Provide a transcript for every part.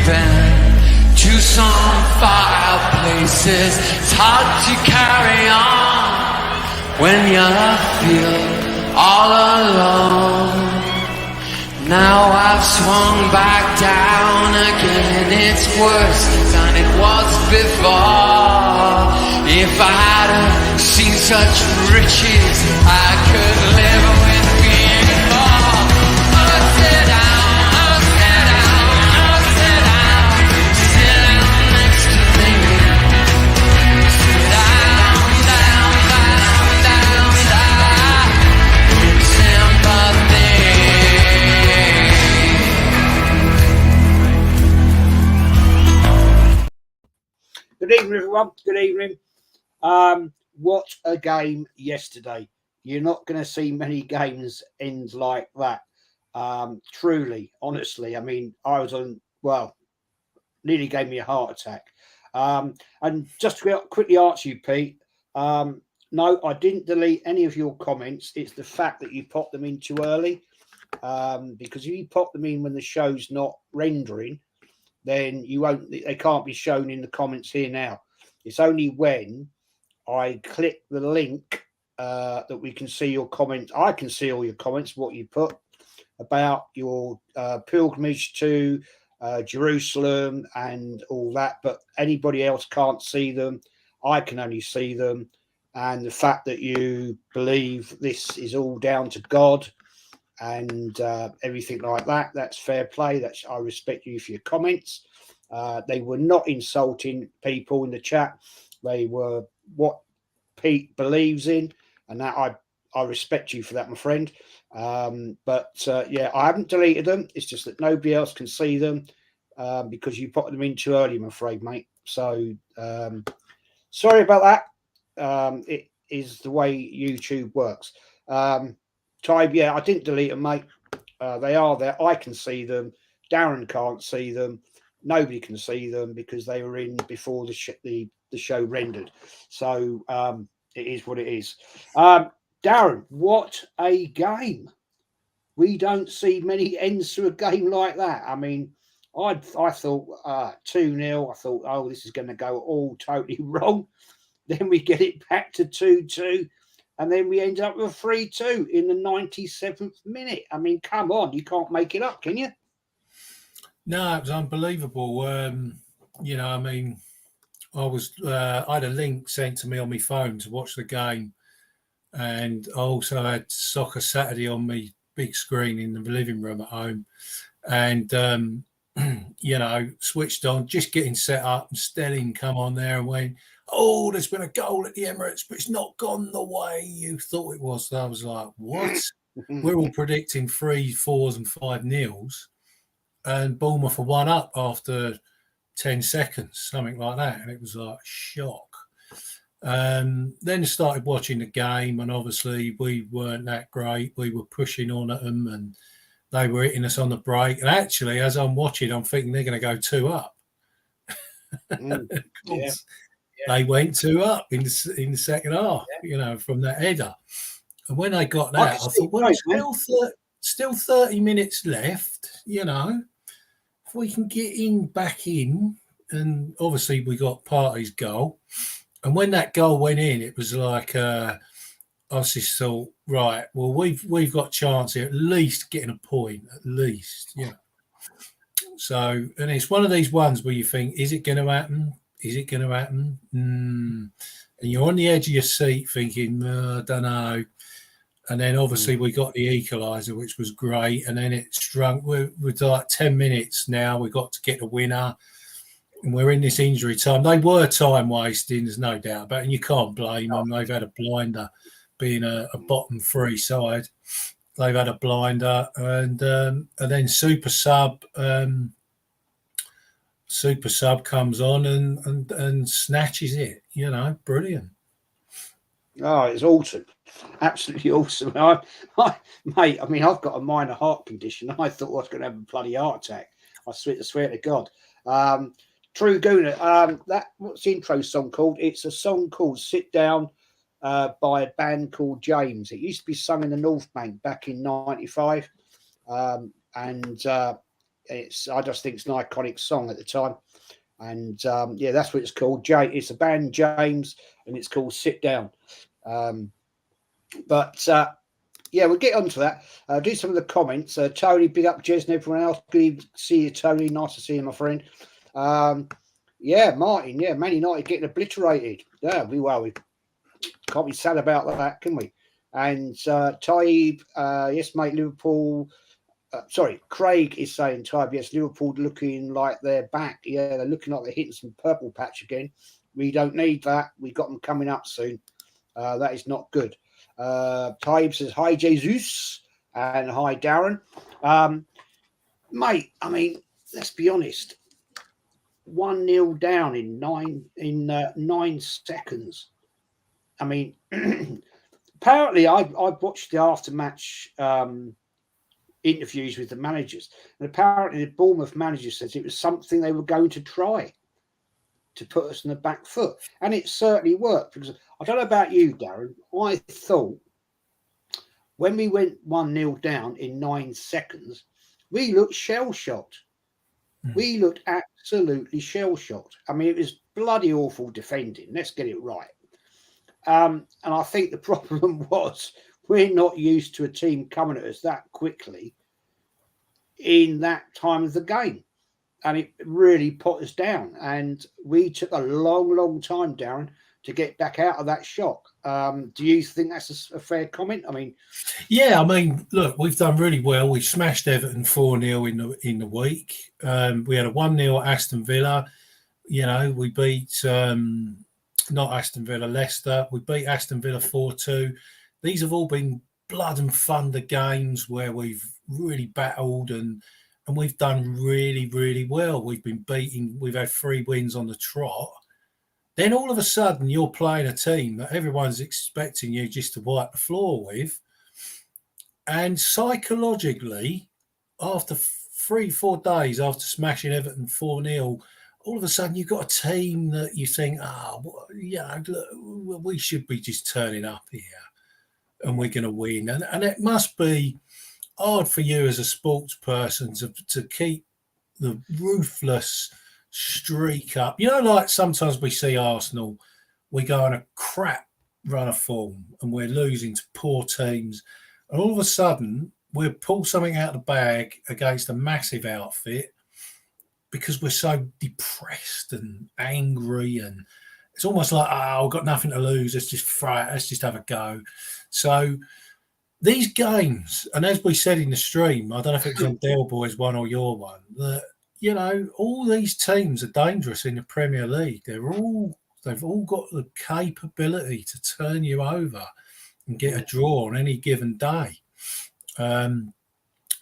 been to some fireplaces. It's hard to carry on when you feel all alone. Now I've swung back down again. It's worse than it was before. If I had seen such riches, I could live with being poor. Oh, sit down, oh, sit down, oh, sit down. Sit down next to me. Sit down, down, down, down, down. Sympathy. Good evening, everyone. Good evening. What a game yesterday. You're not going to see many games end like that. Truly, honestly. I mean, I was on, well, nearly gave me a heart attack. And just to quickly answer you, Pete, no, I didn't delete any of your comments. It's the fact that you popped them in too early. Because if you pop them in when the show's not rendering, then they can't be shown in the comments here now. It's only when I click the link that we can see your comments. I can see all your comments, what you put about your pilgrimage to Jerusalem and all that, but anybody else can't see them. I can only see them. And the fact that you believe this is all down to God and everything like that, that's fair play. I respect you for your comments. They were not insulting people in the chat. They were what Pete believes in, and that I respect you for that, my friend. But yeah, I haven't deleted them. It's just that nobody else can see them because you put them in too early, I'm afraid, mate. So sorry about that. It is the way YouTube works. Ty, yeah, I didn't delete them, mate. They are there. I can see them. Darren can't see them. Nobody can see them because they were in before the show rendered. So it is what it is. Darren, what a game. We don't see many ends to a game like that. I mean, I thought 2-0. I thought, oh, this is going to go all totally wrong. Then we get it back to 2-2. And then we end up with 3-2 in the 97th minute. I mean, come on, you can't make it up, can you? No, it was unbelievable. You know, I mean, I had a link sent to me on my phone to watch the game, and I also had Soccer Saturday on my big screen in the living room at home, and you know, switched on, just getting set up, and Stelling come on there and went, "Oh, there's been a goal at the Emirates, but it's not gone the way you thought it was." So I was like, "What?" We're all predicting 3, 4s, and 5-0s. And Bournemouth were 1 up after 10 seconds, something like that. And it was like shock. Then started watching the game, and obviously we weren't that great. We were pushing on at them, and they were hitting us on the break. And actually, as I'm watching, I'm thinking they're going to go 2 up. Of course, they went 2 up in the second half, you know, from that header. And when they got that, I thought, well, still 30 minutes left, you know. If we can get back in, and obviously we got Partey's goal. And when that goal went in, it was like I just thought, right, well, we've got a chance here, at least getting a point, at least, you know. So, and it's one of these ones where you think, is it going to happen? Is it going to happen? And you're on the edge of your seat thinking, I don't know. And then obviously we got the equaliser, which was great. And then it strung. We're like 10 minutes now. We got to get the winner. And we're in this injury time. They were time wasting, there's no doubt about it. And you can't blame them. They've had a blinder being a bottom 3 side. They've had a blinder. And then Super Sub comes on and snatches it. You know, brilliant. Oh, it's awesome. Absolutely awesome. Mate, I mean, I've got a minor heart condition. I thought I was going to have a bloody heart attack. I swear to God. True Gooner, what's the intro song called? It's a song called Sit Down by a band called James. It used to be sung in the North Bank back in 95. And I just think it's an iconic song at the time. And yeah, that's what it's called. It's a band James, and it's called Sit Down. But yeah, we'll get onto that. Do some of the comments. Tony, big up Jez and everyone else. Good to see you, Tony. Nice to see you, my friend. Yeah, Martin. Yeah, Man United getting obliterated. Yeah, we can't be sad about that, can we? And Taib, yes, mate, Liverpool. Sorry, Craig is saying, Taib, yes, Liverpool looking like they're back. Yeah, they're looking like they're hitting some purple patch again. We don't need that. We got them coming up soon. That is not good. Taib says, hi, Jesus, and hi, Darren. Mate, I mean, let's be honest. 1-0 down in 9 seconds. I mean, apparently I watched the after-match interviews with the managers, and apparently the Bournemouth manager says it was something they were going to try to put us on the back foot, and it certainly worked. Because I don't know about you, Darren, I thought when we went 1-0 down in 9 seconds, we looked shell-shocked. We looked absolutely shell-shocked. I mean, it was bloody awful defending. Let's get it right. And I think the problem was we're not used to a team coming at us that quickly in that time of the game. And it really put us down. And we took a long, long time, Darren, to get back out of that shock. Do you think that's a fair comment? I mean, yeah, I mean, look, we've done really well. We smashed Everton 4-0 in the week. We had a 1-0 at Aston Villa. You know, we beat not Aston Villa, Leicester. We beat Aston Villa 4-2. These have all been blood and thunder games where we've really battled and we've done really, really well. We've been beating. We've had 3 wins on the trot. Then all of a sudden, you're playing a team that everyone's expecting you just to wipe the floor with. And psychologically, after 3-4 days after smashing Everton 4-0, all of a sudden you've got a team that you think, we should be just turning up here and we're going to win. And it must be hard for you as a sports person to keep the ruthless streak up. You know, like sometimes we see Arsenal, we go on a crap run of form and we're losing to poor teams, and all of a sudden we'll pull something out of the bag against a massive outfit because we're so depressed and angry, and it's almost like, we've got nothing to lose, let's just fry it, let's just have a go. So these games, and as we said in the stream, I don't know if it was on Del Boy's one or your one, that you know, all these teams are dangerous in the Premier League. They've all got the capability to turn you over and get a draw on any given day.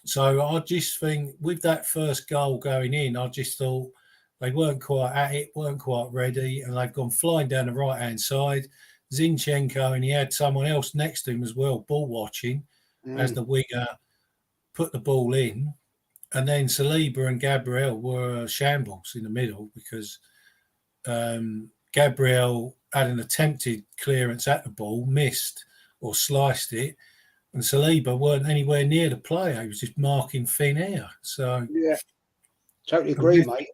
So I just think with that first goal going in, I just thought they weren't quite at it, weren't quite ready, and they've gone flying down the right-hand side. Zinchenko, and he had someone else next to him as well, ball watching, as the winger put the ball in. And then Saliba and Gabriel were shambles in the middle because Gabriel had an attempted clearance at the ball, missed or sliced it, and Saliba weren't anywhere near the player. He was just marking thin air. So yeah, totally agree, mate.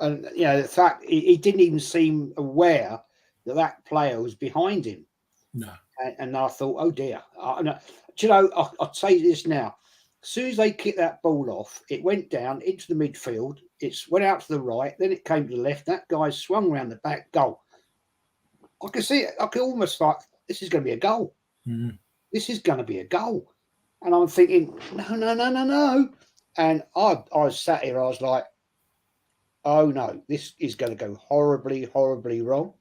And you know, the fact he didn't even seem aware that player was behind him. No. And I thought, oh dear. Do you know? I'll say this now. As soon as they kicked that ball off, it went down into the midfield. It went out to the right. Then it came to the left. That guy swung around the back. Goal. I could see it. I could almost like, this is going to be a goal. Mm. This is going to be a goal. And I'm thinking, no. And I was sat here. I was like, oh no, this is going to go horribly, horribly wrong.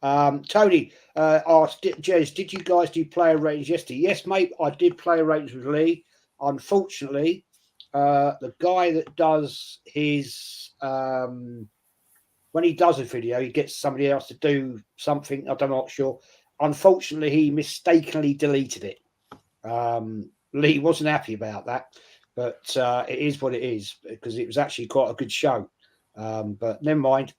Tony asked, Jez, did you guys do player ratings yesterday? Yes, mate. I did player ratings with Lee. Unfortunately, the guy that does his when he does a video, he gets somebody else to do something. I'm not sure. Unfortunately, he mistakenly deleted it. Lee wasn't happy about that, but it is what it is because it was actually quite a good show. But never mind,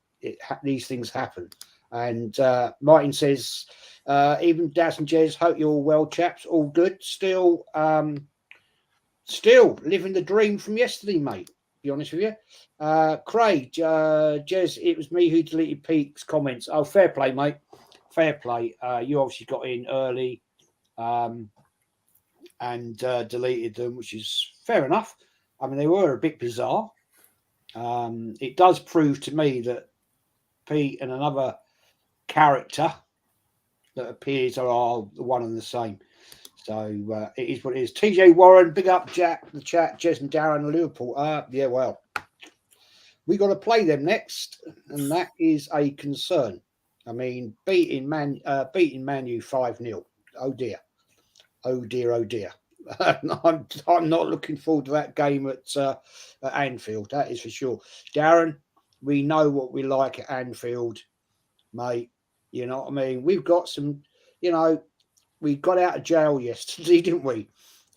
these things happen. And Martin says, even Daz and Jez, hope you're all well, chaps. All good. Still living the dream from yesterday, mate. be honest with you. Craig, Jez, it was me who deleted Pete's comments. Oh, fair play, mate. Fair play. You obviously got in early and deleted them, which is fair enough. I mean, they were a bit bizarre. It does prove to me that Pete and another character that appears are all one and the same. So it is what it is. TJ Warren, big up Jack, the chat, Jez and Darren and Liverpool. Yeah, well, we got to play them next, and that is a concern. I mean, beating Man U 5-0. Oh dear. Oh dear, oh dear. I'm not looking forward to that game at Anfield, that is for sure. Darren, we know what we like at Anfield, mate. You know what I mean? We've got some, we got out of jail yesterday, didn't we?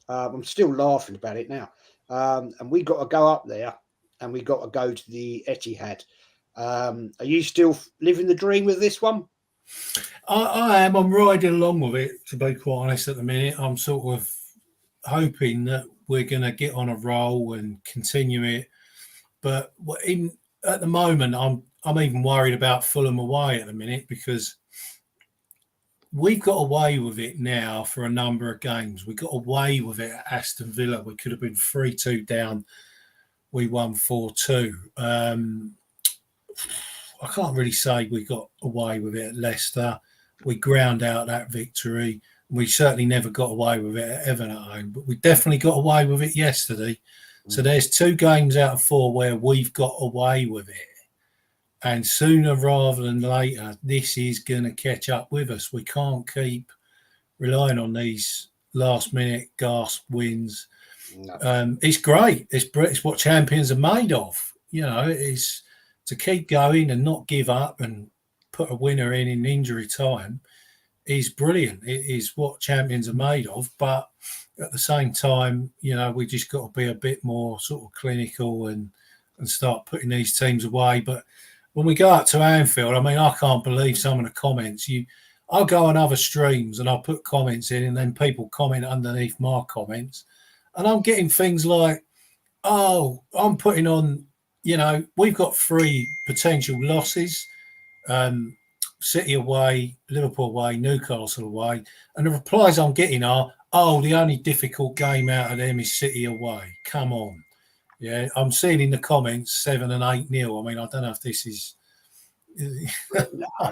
I'm still laughing about it now. And we got to go up there and we got to go to the Etihad. Are you still living the dream with this one? I am. I'm riding along with it, to be quite honest, at the minute. I'm sort of hoping that we're going to get on a roll and continue it. But at the moment, I'm even worried about Fulham away at the minute, because we've got away with it now for a number of games. We got away with it at Aston Villa. We could have been 3-2 down. We won 4-2. I can't really say we got away with it at Leicester. We ground out that victory. We certainly never got away with it at Everton at home, but we definitely got away with it yesterday. So there's 2 games out of 4 where we've got away with it. And sooner rather than later, this is going to catch up with us. We can't keep relying on these last-minute gasp wins. No. It's great. It's what champions are made of. It's to keep going and not give up and put a winner in injury time is brilliant. It is what champions are made of. But at the same time, we just got to be a bit more sort of clinical and start putting these teams away. But when we go out to Anfield, I mean, I can't believe some of the comments. I'll go on other streams and I'll put comments in, and then people comment underneath my comments. And I'm getting things like, oh, I'm putting on, we've got 3 potential losses. City away, Liverpool away, Newcastle away. And the replies I'm getting are, oh, the only difficult game out of them is City away. Come on. Yeah, I'm seeing in the comments 7 and 8-0. I mean, I don't know if this is... I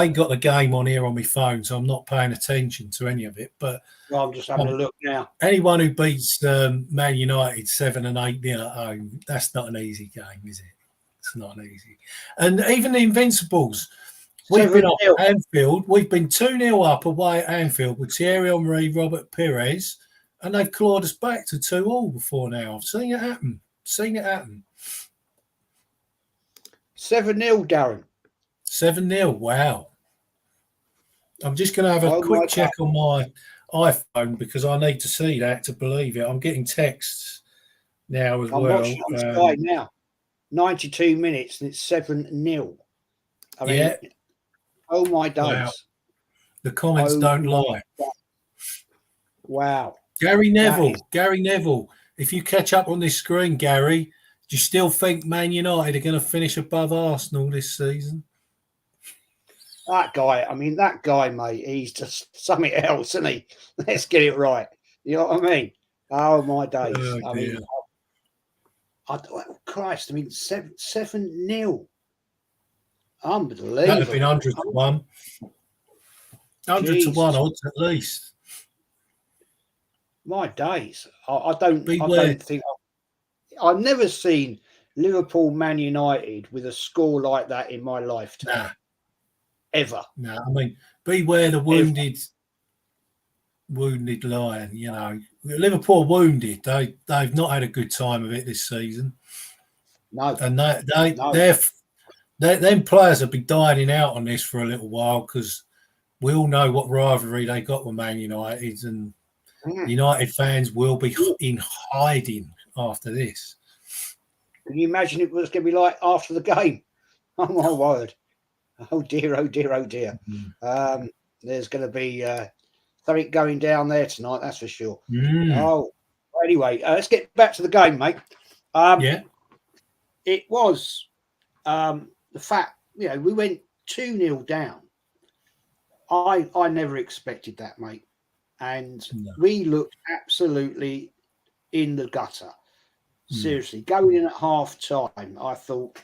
ain't got the game on here on my phone, so I'm not paying attention to any of it. But I'm just having a look now. Anyone who beats Man United 7 and 8-0 at home, that's not an easy game, is it? It's not an easy. And even the Invincibles... We've been up at Anfield. We've been 2-0 up away at Anfield with Thierry Henry, Robert Pires, and they've clawed us back to 2-2 before now. I've seen it happen. 7-0, Darren. 7-0. Wow. I'm just going to have a quick check on my iPhone because I need to see that to believe it. I'm getting texts now as well. I'm watching on Sky now. 92 minutes and it's 7-0. I mean, yeah. Oh my days. Wow. The comments don't lie. Wow. Gary Neville. If you catch up on this screen, Gary, do you still think Man United are going to finish above Arsenal this season? That guy, mate, he's just something else, isn't he? Let's get it right. You know what I mean? Oh my days. Oh, mean, Christ, 7-0. Unbelievable. That would have been 100 to 1. 100 to 1 odds at least. My days. I don't think I've never seen Liverpool Man United with a score like that in my lifetime. Nah. Ever. No, I mean, beware the wounded lion, Liverpool wounded. They've not had a good time of it this season. No. And them players have been dining out on this for a little while because we all know what rivalry they got with Man United, and United fans will be in hiding after this. Can you imagine it was going to be like after the game? Oh my word! Oh dear! Oh dear! Oh dear! Mm-hmm. There's going to be something going down there tonight. That's for sure. Oh, anyway, let's get back to the game, mate. Yeah. It was the fact, we went 2-0 down. I never expected that, mate. And we looked absolutely in the gutter. Seriously, going in at half time, I thought,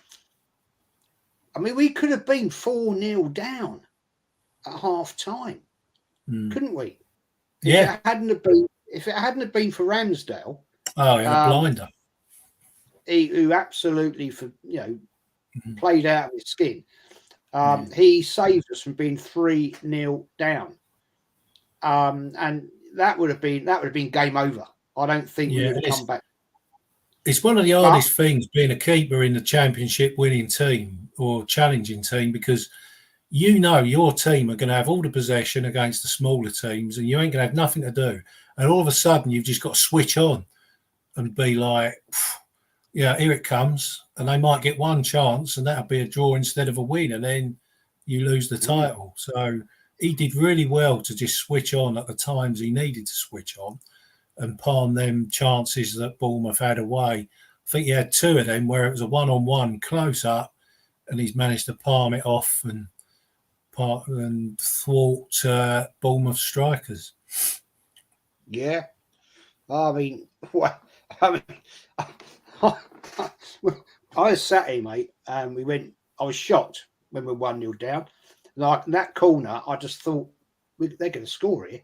we could have been 4-0 down at half time, couldn't we? If it hadn't have been for Ramsdale, he had a blinder. Who absolutely played out of his skin. He saved us from being 3-0 down, and that would have been game over. I don't think we would have come back. It's one of the hardest things being a keeper in the championship winning team or challenging team, because your team are going to have all the possession against the smaller teams, and you ain't going to have nothing to do. And all of a sudden, you've just got to switch on and be like, here it comes. And they might get one chance, and that'll be a draw instead of a win, and then you lose the title. So he did really well to just switch on at the times he needed to switch on and palm them chances that Bournemouth had away. I think he had 2 of them where it was a one-on-one close up, and he's managed to palm it off and thwart Bournemouth strikers. Yeah, I was sat here, mate, and I was shocked when we were 1-0 down. Like that corner, I just thought they're going to score here.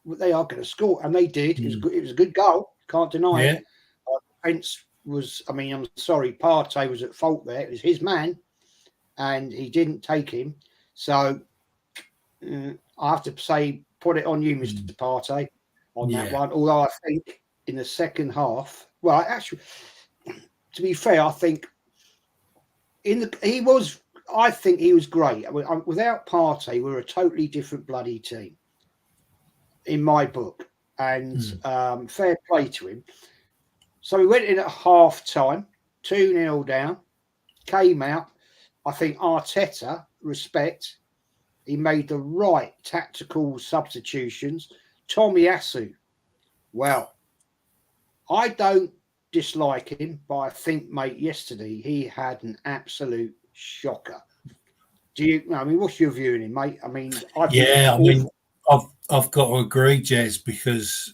They are going to score, and they did. It was a good goal. Can't deny it. Pence was. I'm sorry, Partey was at fault there. It was his man, and he didn't take him. So I have to say, put it on you, Mr. Partey, on that one. Although I think in the second half, well, actually, to be fair, I think I think he was great. Without Partey, we're a totally different bloody team, in my book, and fair play to him. So we went in at half time, 2-0 down, came out. I think Arteta, respect, he made the right tactical substitutions. Tomiyasu, well, I don't dislike him, but I think, mate, yesterday he had an absolute shocker. What's your view on him, mate? I've got to agree, Jez, because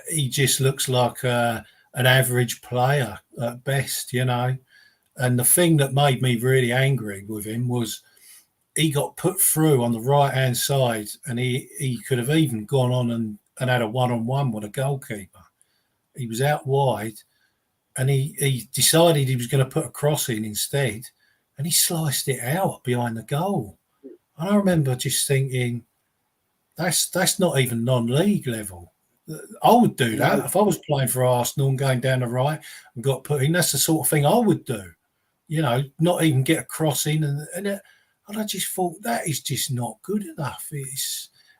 he just looks like an average player at best, And the thing that made me really angry with him was he got put through on the right-hand side, and he could have even gone on and had a one-on-one with a goalkeeper. He was out wide, and he decided he was going to put a cross in instead, and he sliced it out behind the goal. And I remember just thinking, that's not even non-league level. I would do that if I was playing for Arsenal and going down the right and got put in. That's the sort of thing I would do. Not even get a cross in, and I just thought that is just not good enough.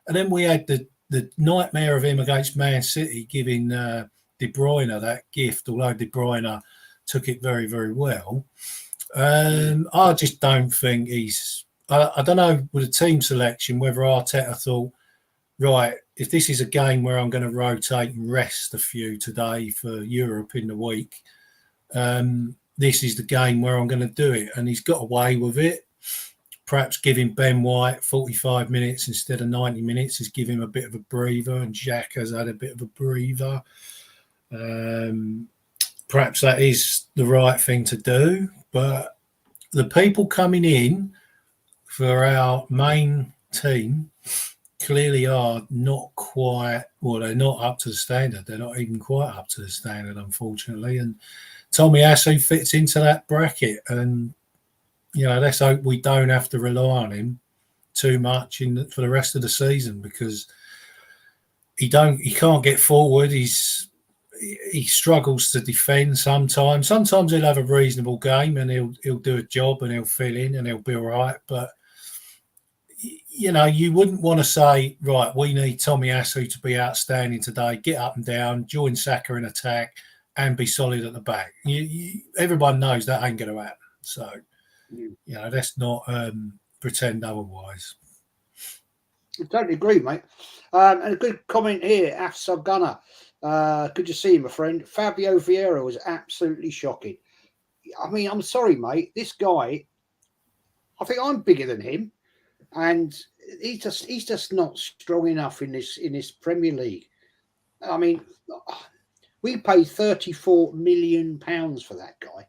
And then we had the nightmare of him against Man City giving De Bruyne that gift, although De Bruyne took it very, very well. I just don't think I don't know with the team selection whether Arteta thought, right, if this is a game where I'm going to rotate and rest a few today for Europe in the week, this is the game where I'm going to do it. And he's got away with it. Perhaps giving Ben White 45 minutes instead of 90 minutes is giving him a bit of a breather, and Jack has had a bit of a breather. Perhaps that is the right thing to do. But the people coming in for our main team clearly are not quite, well, they're not up to the standard. They're not even quite up to the standard, unfortunately. And Tomiyasu fits into that bracket. And, let's hope we don't have to rely on him too much for the rest of the season, because he can't get forward. He struggles to defend sometimes. Sometimes he'll have a reasonable game and he'll do a job and he'll fill in and he'll be all right. But you wouldn't want to say, right, we need Tomiyasu to be outstanding today, get up and down, join Saka in attack, and be solid at the back. Everyone knows that ain't going to happen. So, let's not pretend otherwise. I totally agree, mate. And a good comment here, Afsa Gunner. Good to see you, my friend. Fabio Vieira was absolutely shocking. I mean, I'm sorry, mate. This guy, I think I'm bigger than him, and he's just not strong enough in this Premier League. I mean, we paid £34 million for that guy.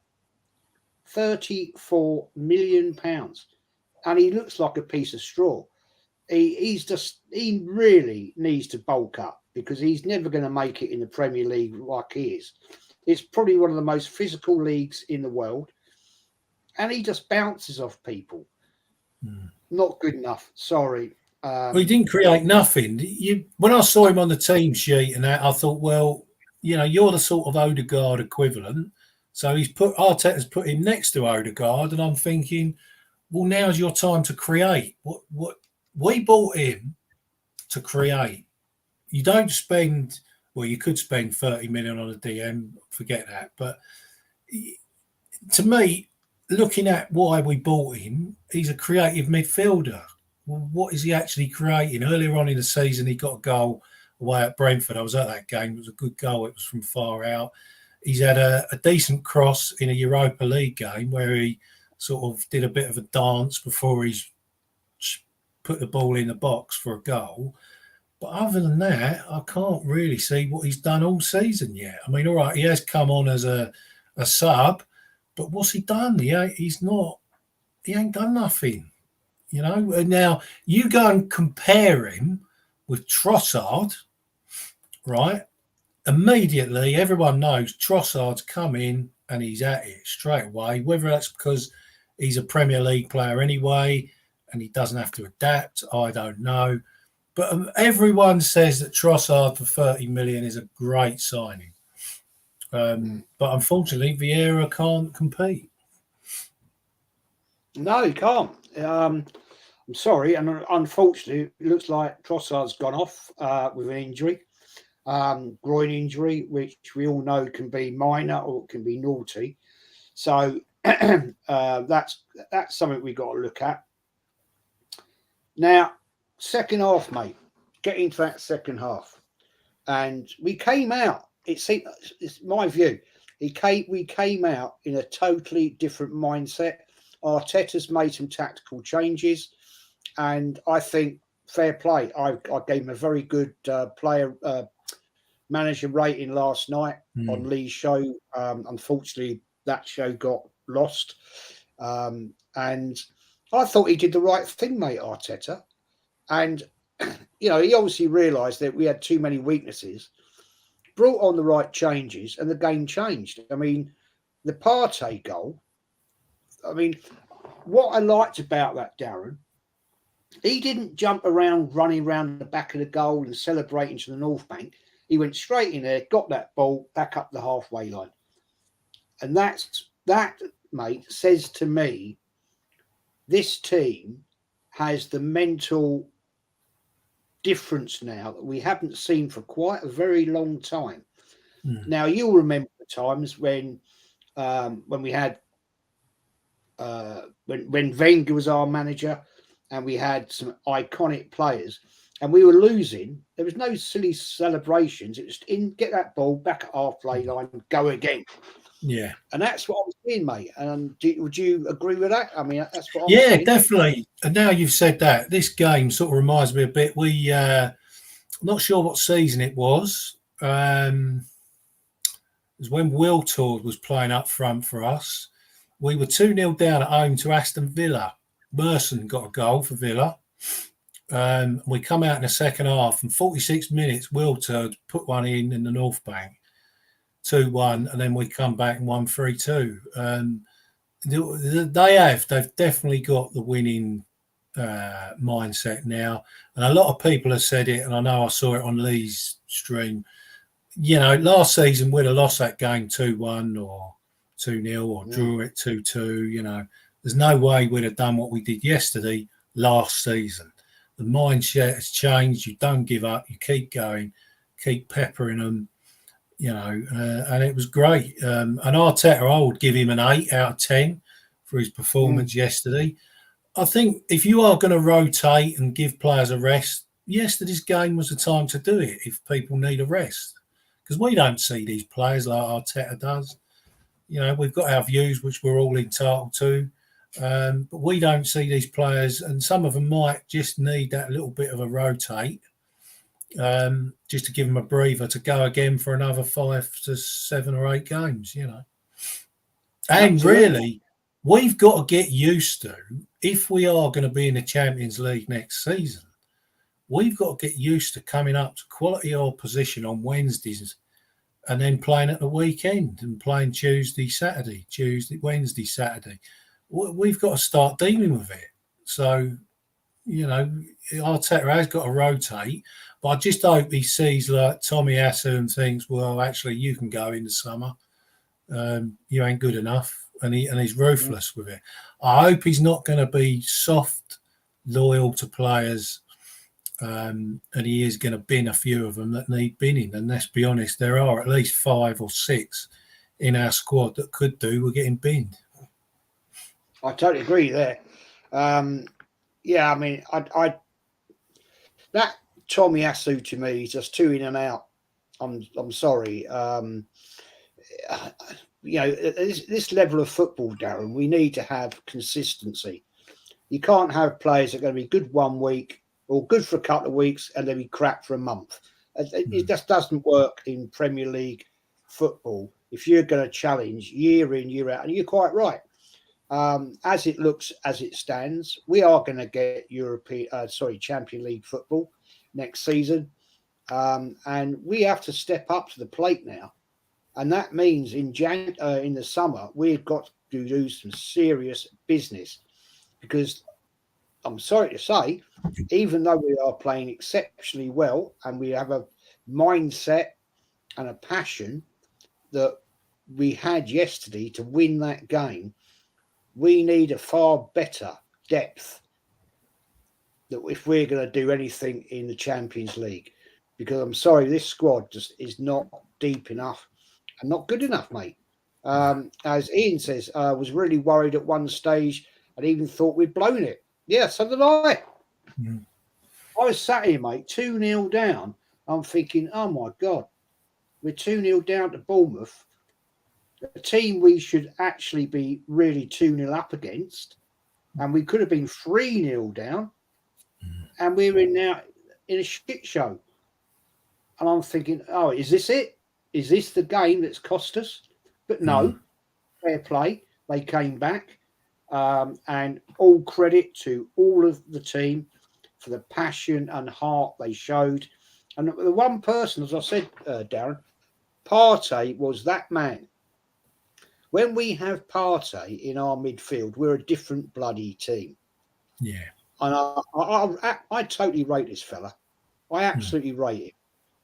£34 million, and he looks like a piece of straw. He really needs to bulk up because he's never going to make it in the Premier League like he is. It's probably one of the most physical leagues in the world, and he just bounces off people. Not good enough. Sorry. Well, he didn't create nothing. When I saw him on the team sheet and that, I thought, well, you're the sort of Odegaard equivalent. So Arteta's put him next to Odegaard, and I'm thinking, well, now's your time to create. What we bought him to create. You don't spend. Well, you could spend 30 million on a DM. Forget that. But to me, looking at why we bought him, he's a creative midfielder. Well, what is he actually creating? Earlier on in the season, he got a goal away at Brentford. I was at that game. It was a good goal. It was from far out. He's had a decent cross in a Europa League game where he sort of did a bit of a dance before he's put the ball in the box for a goal. But other than that, I can't really see what he's done all season yet. I mean, all right, he has come on as a sub, but what's he done? He ain't done nothing. And now you go and compare him with Trossard, right? Immediately, everyone knows Trossard's come in and he's at it straight away, whether that's because he's a Premier League player anyway and he doesn't have to adapt, I don't know. But everyone says that Trossard for 30 million is a great signing. But unfortunately, Vieira can't compete. No, he can't. I'm sorry. And unfortunately, it looks like Trossard's gone off with an injury. Groin injury, which we all know can be minor or it can be naughty. So that's something we've got to look at. Now, second half, mate. Get into that second half. And we came out, it's my view, we came out in a totally different mindset. Arteta's made some tactical changes, and I think fair play. I gave him a very good manager rating last night on Lee's show. Unfortunately, that show got lost. And I thought he did the right thing, mate, Arteta. And, he obviously realised that we had too many weaknesses, brought on the right changes, and the game changed. I mean, the Partey goal, what I liked about that, Darren, he didn't jump around, running around the back of the goal and celebrating to the North Bank. He went straight in there, got that ball, back up the halfway line. And that, mate, says to me, this team has the mental difference now that we haven't seen for quite a very long time. Now, you'll remember the times when we had when Wenger was our manager and we had some iconic players and we were losing. There was no silly celebrations. It was get that ball back at halfway line and go again. Yeah. And that's what I was seeing, mate. And would you agree with that? I mean, that's what I'm seeing. Definitely. And now you've said that, this game sort of reminds me a bit. I'm not sure what season it was. It was when Wiltord was playing up front for us. We were 2-0 down at home to Aston Villa. Merson got a goal for Villa. We come out in the second half, and 46 minutes, Wiltord put one in the North Bank. 2-1, and then we come back and won 3-2. They've definitely got the winning mindset now. And a lot of people have said it, and I know I saw it on Lee's stream. Last season we'd have lost that game 2-1 or 2-0 or drew it 2-2. There's no way we'd have done what we did yesterday last season. The mindset has changed. You don't give up. You keep going, keep peppering them. And it was great. And Arteta, I would give him an 8 out of 10 for his performance yesterday. I think if you are going to rotate and give players a rest, yesterday's game was the time to do it if people need a rest. because we don't see these players like Arteta does. You know, we've got our views, which we're all entitled to, but we don't see these players, and some of them might just need that little bit of a rotate, just to give them a breather to go again for another 5 to 7 or 8 games, you know. And Absolutely. really, we've got to get used to, if we are going to be in the Champions League next season, we've got to get used to coming up to quality opposition on Wednesdays and then playing at the weekend and playing Tuesday, Wednesday, Saturday. We've got to start dealing with it. So, you know, Arteta has got to rotate, but I just hope he sees like Tommy Asu and thinks, well, actually, you can go in the summer. You ain't good enough. And he's ruthless with it. I hope he's not going to be soft, loyal to players, and he is going to bin a few of them that need binning. And let's be honest, there are at least 5 or 6 in our squad that could do with getting binned. I totally agree there. Yeah, I mean, I that Tommy Asu to me is just too in and out. I'm sorry. You know, this level of football, Darren, we need to have consistency. You can't have players that are going to be good one week or good for a couple of weeks and then be crap for a month. It just doesn't work in Premier League football if you're going to challenge year in, year out. And you're quite right. As it looks, as it stands, we are going to get Champions League football next season. And we have to step up to the plate now. And that means in the summer, we've got to do some serious business, because I'm sorry to say, even though we are playing exceptionally well and we have a mindset and a passion that we had yesterday to win that game, we need a far better depth that if we're going to do anything in the Champions League. Because I'm sorry, this squad just is not deep enough and not good enough, mate. As Ian says, I was really worried at one stage and even thought we'd blown it. Yeah, so did I. Mm. I was sat here, mate, 2-0 down. I'm thinking, oh, my God, we're 2-0 down to Bournemouth, a team we should actually be really 2-0 up against. And we could have been 3-0 down. And we're now in a shit show. And I'm thinking, oh, is this it? Is this the game that's cost us? But no, fair play. They came back. And all credit to all of the team for the passion and heart they showed. And the one person, as I said, Darren, Partey was that man. When we have Partey in our midfield, we're a different bloody team. Yeah. And I totally rate this fella. I absolutely rate him.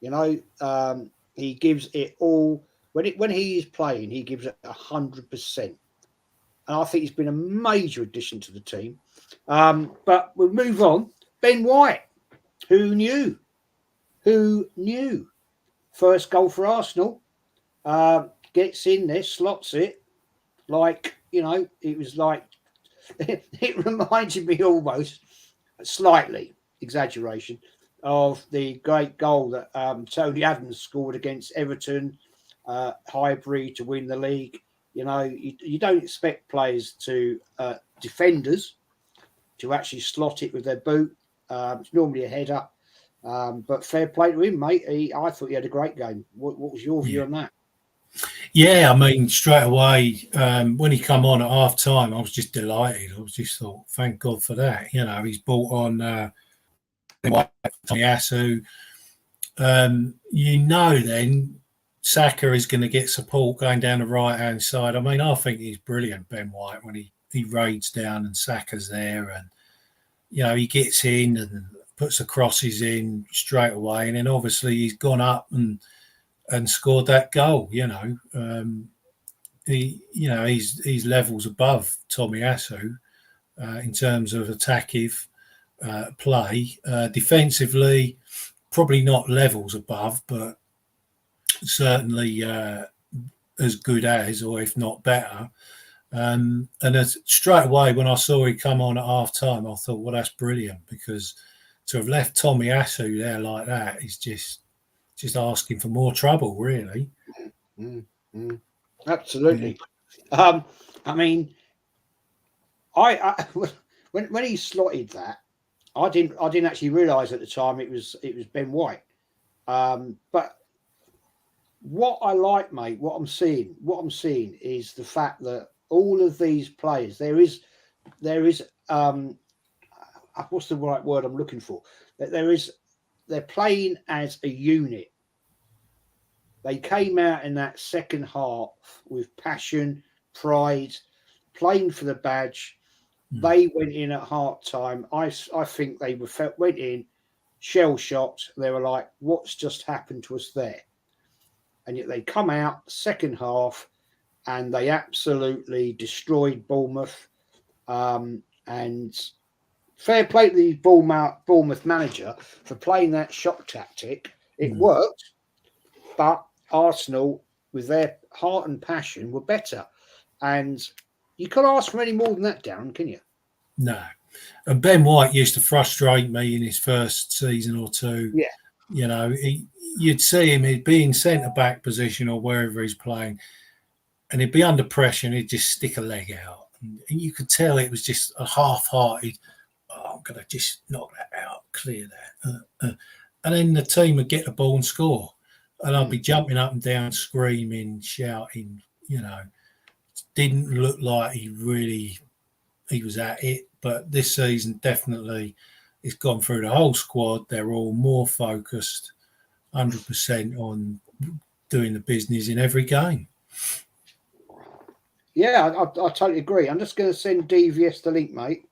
You know, he gives it all. When he is playing, he gives it 100%. And I think he's been a major addition to the team. But we'll move on. Ben White, who knew? Who knew? First goal for Arsenal. Gets in there, slots it. Like, you know, it was like, it reminded me almost, slightly, exaggeration, of the great goal that Tony Adams scored against Everton, Highbury, to win the league. You know, you don't expect players to, defenders, to actually slot it with their boot. It's normally a header. But fair play to him, mate. I thought he had a great game. What was your view on that? Yeah, I mean, straight away, when he come on at half time, I was just delighted. I was just thought, thank God for that. You know, he's brought on Yasu. You know, then Saka is going to get support going down the right-hand side. I mean, I think he's brilliant, Ben White, when he raids down and Saka's there, and, you know, he gets in and puts the crosses in straight away. And then obviously he's gone up and scored that goal. You know, he's levels above Tommy Asu in terms of attacking play. Defensively, probably not levels above, but certainly as good as, or if not better. And straight away when I saw he come on at half time, I thought, well, that's brilliant, because to have left Tommy Asu there like that is just just asking for more trouble, really. Absolutely. I mean, I when he slotted that, I didn't actually realise at the time it was Ben White. But what I like, mate, what I'm seeing is the fact that all of these players, there is what's the right word I'm looking for? That they're playing as a unit. They came out in that second half with passion, pride, playing for the badge. They went in at half time. I think they went in shell shocked. They were like, "What's just happened to us there?" And yet they come out second half and they absolutely destroyed Bournemouth. And fair play to the Bournemouth manager for playing that shock tactic. It worked, but Arsenal, with their heart and passion, were better. And you can't ask for any more than that, Darren, can you? No. And Ben White used to frustrate me in his first season or two. Yeah. You know, you'd see him, he'd be in centre-back position or wherever he's playing, and he'd be under pressure and he'd just stick a leg out. And you could tell it was just a half-hearted, I'm going to just knock that out, clear that. And then the team would get the ball and score. And I'd be jumping up and down, screaming, shouting, you know. Didn't look like he was at it. But this season, definitely, it's gone through the whole squad. They're all more focused, 100% on doing the business in every game. Yeah, I totally agree. I'm just going to send DVS the link, mate.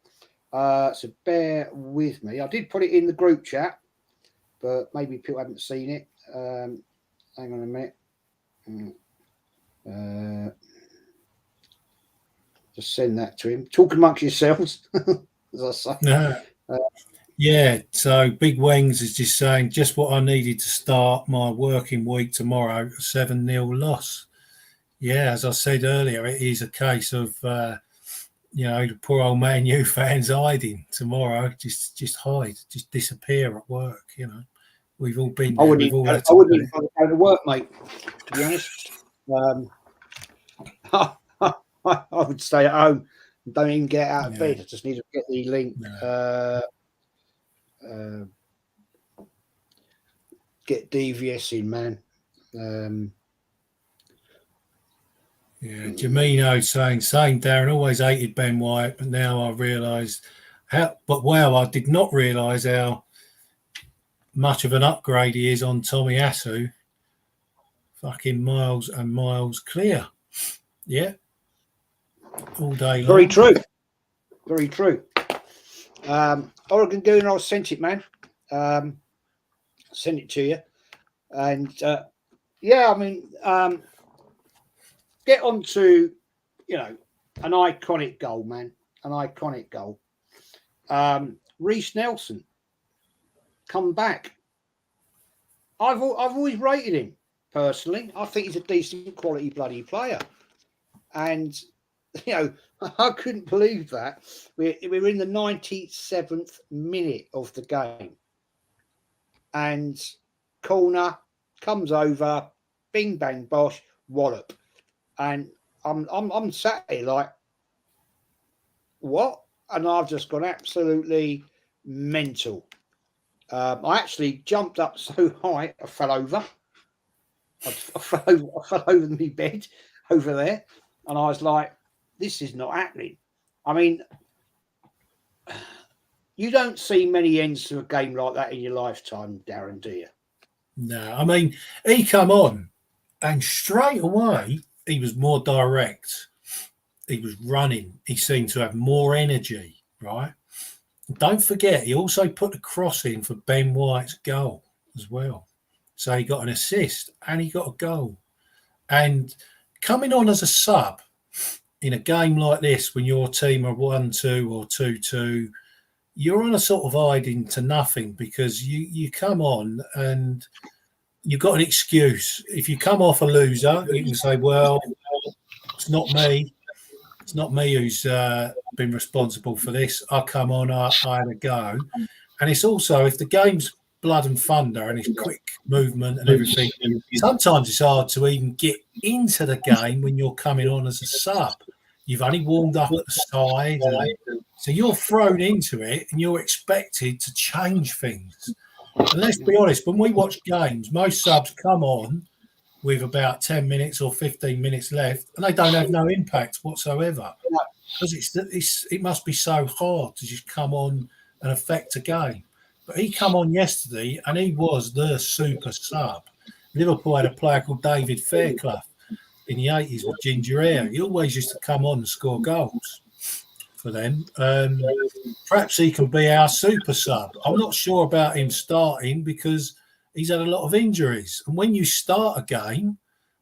So bear with me. I did put it in the group chat, but maybe people haven't seen it. Hang on a minute. Just send that to him. Talk amongst yourselves, as I say. Yeah, so Big Wengs is just saying just what I needed to start my working week tomorrow, 7-0 loss. Yeah, as I said earlier, it is a case of, you know, the poor old Man U fans hiding tomorrow. Just hide, just disappear at work, you know. We've all been there. I wouldn't even go to work, mate, to be honest. I would stay at home and don't even get out of bed. I just need to get the link. Get DVS in, man. Jamino saying, same Darren, always hated Ben White, but now I realised I did not realise how much of an upgrade he is on Tommy Asu. Fucking miles and miles clear. Yeah. All day long. Very true. Very true. Oregon Goon, I'll send it, man. Send it to you. And I mean, get on to, you know, an iconic goal, man. An iconic goal. Reece Nelson, come back. I've always rated him personally. I think he's a decent quality bloody player. And, you know, I couldn't believe that. We're in the 97th minute of the game. And corner comes over, bing bang bosh, wallop. And I'm sat here like, what? And I've just gone absolutely mental. I actually jumped up so high, I fell over. I fell over my bed over there. And I was like, this is not happening. I mean, you don't see many ends to a game like that in your lifetime, Darren, do you? No, I mean, he come on and straight away he was more direct. He was running. He seemed to have more energy, right? Don't forget, he also put the cross in for Ben White's goal as well. So he got an assist and he got a goal. And coming on as a sub in a game like this, when your team are 1-2 or 2-2, you're on a sort of hiding to nothing because you come on and you've got an excuse. If you come off a loser, you can say, well, it's not me. It's not me who's been responsible for this. I come on, I had a go. And it's also, if the game's blood and thunder and his quick movement and everything. Sometimes it's hard to even get into the game when you're coming on as a sub. You've only warmed up at the side, so you're thrown into it and you're expected to change things. And let's be honest, when we watch games, most subs come on with about 10 minutes or 15 minutes left and they don't have no impact whatsoever. Because it must be so hard to just come on and affect a game. But he come on yesterday and he was the super sub. Liverpool had a player called David Fairclough in the 80s with ginger hair. He always used to come on and score goals for them. Perhaps he can be our super sub. I'm not sure about him starting because he's had a lot of injuries. And when you start a game,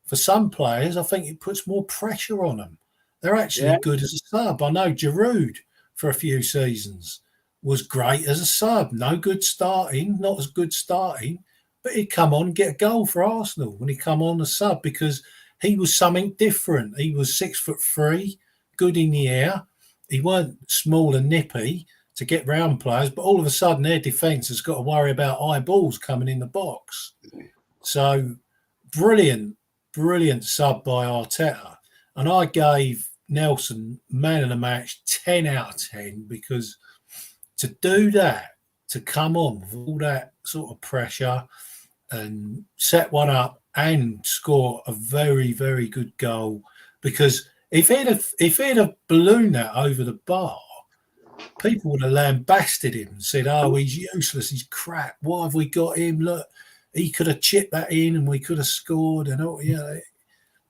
for some players, I think it puts more pressure on them. They're actually good as a sub. I know Giroud for a few seasons was great as a sub. No good starting, not as good starting, but he'd come on and get a goal for Arsenal when he come on as sub because he was something different. He was 6'3", good in the air. He weren't small and nippy to get round players, but all of a sudden their defence has got to worry about eyeballs coming in the box. So brilliant sub by Arteta. And I gave Nelson man of the match 10 out of 10 because to do that, to come on with all that sort of pressure and set one up and score a very, very good goal. Because if he'd have ballooned that over the bar, people would have lambasted him and said, oh, he's useless, he's crap. Why have we got him? Look, he could have chipped that in and we could have scored and all, you know.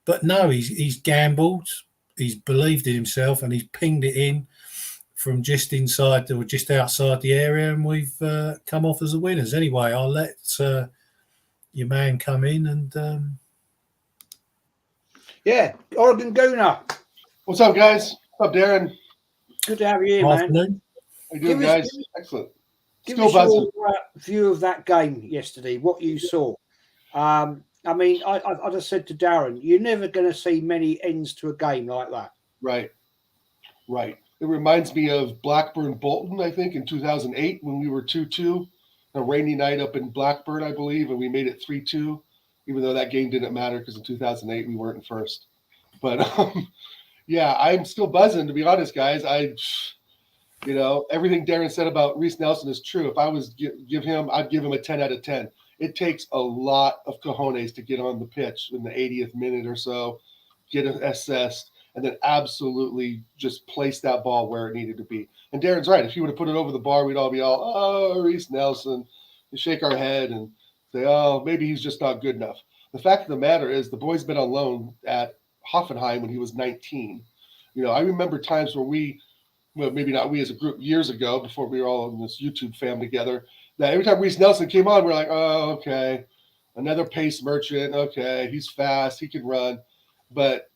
But no, he's gambled, he's believed in himself, and he's pinged it in from just inside or just outside the area, and we've come off as the winners. Anyway, I'll let your man come in and Oregon Gooner. What's up, guys? What's up, Darren? Good to have you here, man. afternoon. How you doing, guys? Excellent. Give Still us buzzing. your view of that game yesterday, what you saw. I mean, I just said to Darren, you're never going to see many ends to a game like that. Right. It reminds me of Blackburn Bolton, I think, in 2008 when we were 2-2, a rainy night up in Blackburn, I believe, and we made it 3-2, even though that game didn't matter because in 2008 we weren't in first. But yeah, I'm still buzzing, to be honest, guys. Everything Darren said about Reece Nelson is true. If I was give him, I'd give him a 10 out of 10. It takes a lot of cojones to get on the pitch in the 80th minute or so, get assessed, and then absolutely just place that ball where it needed to be. And Darren's right. If he would have put it over the bar, we'd all be oh, Reece Nelson. We shake our head and say, oh, maybe he's just not good enough. The fact of the matter is the boy's been on loan at Hoffenheim when he was 19. I remember times where maybe not we as a group years ago, before we were all in this YouTube fam together, that every time Reece Nelson came on, we're like, oh, okay, another pace merchant. Okay, he's fast, he can run. But,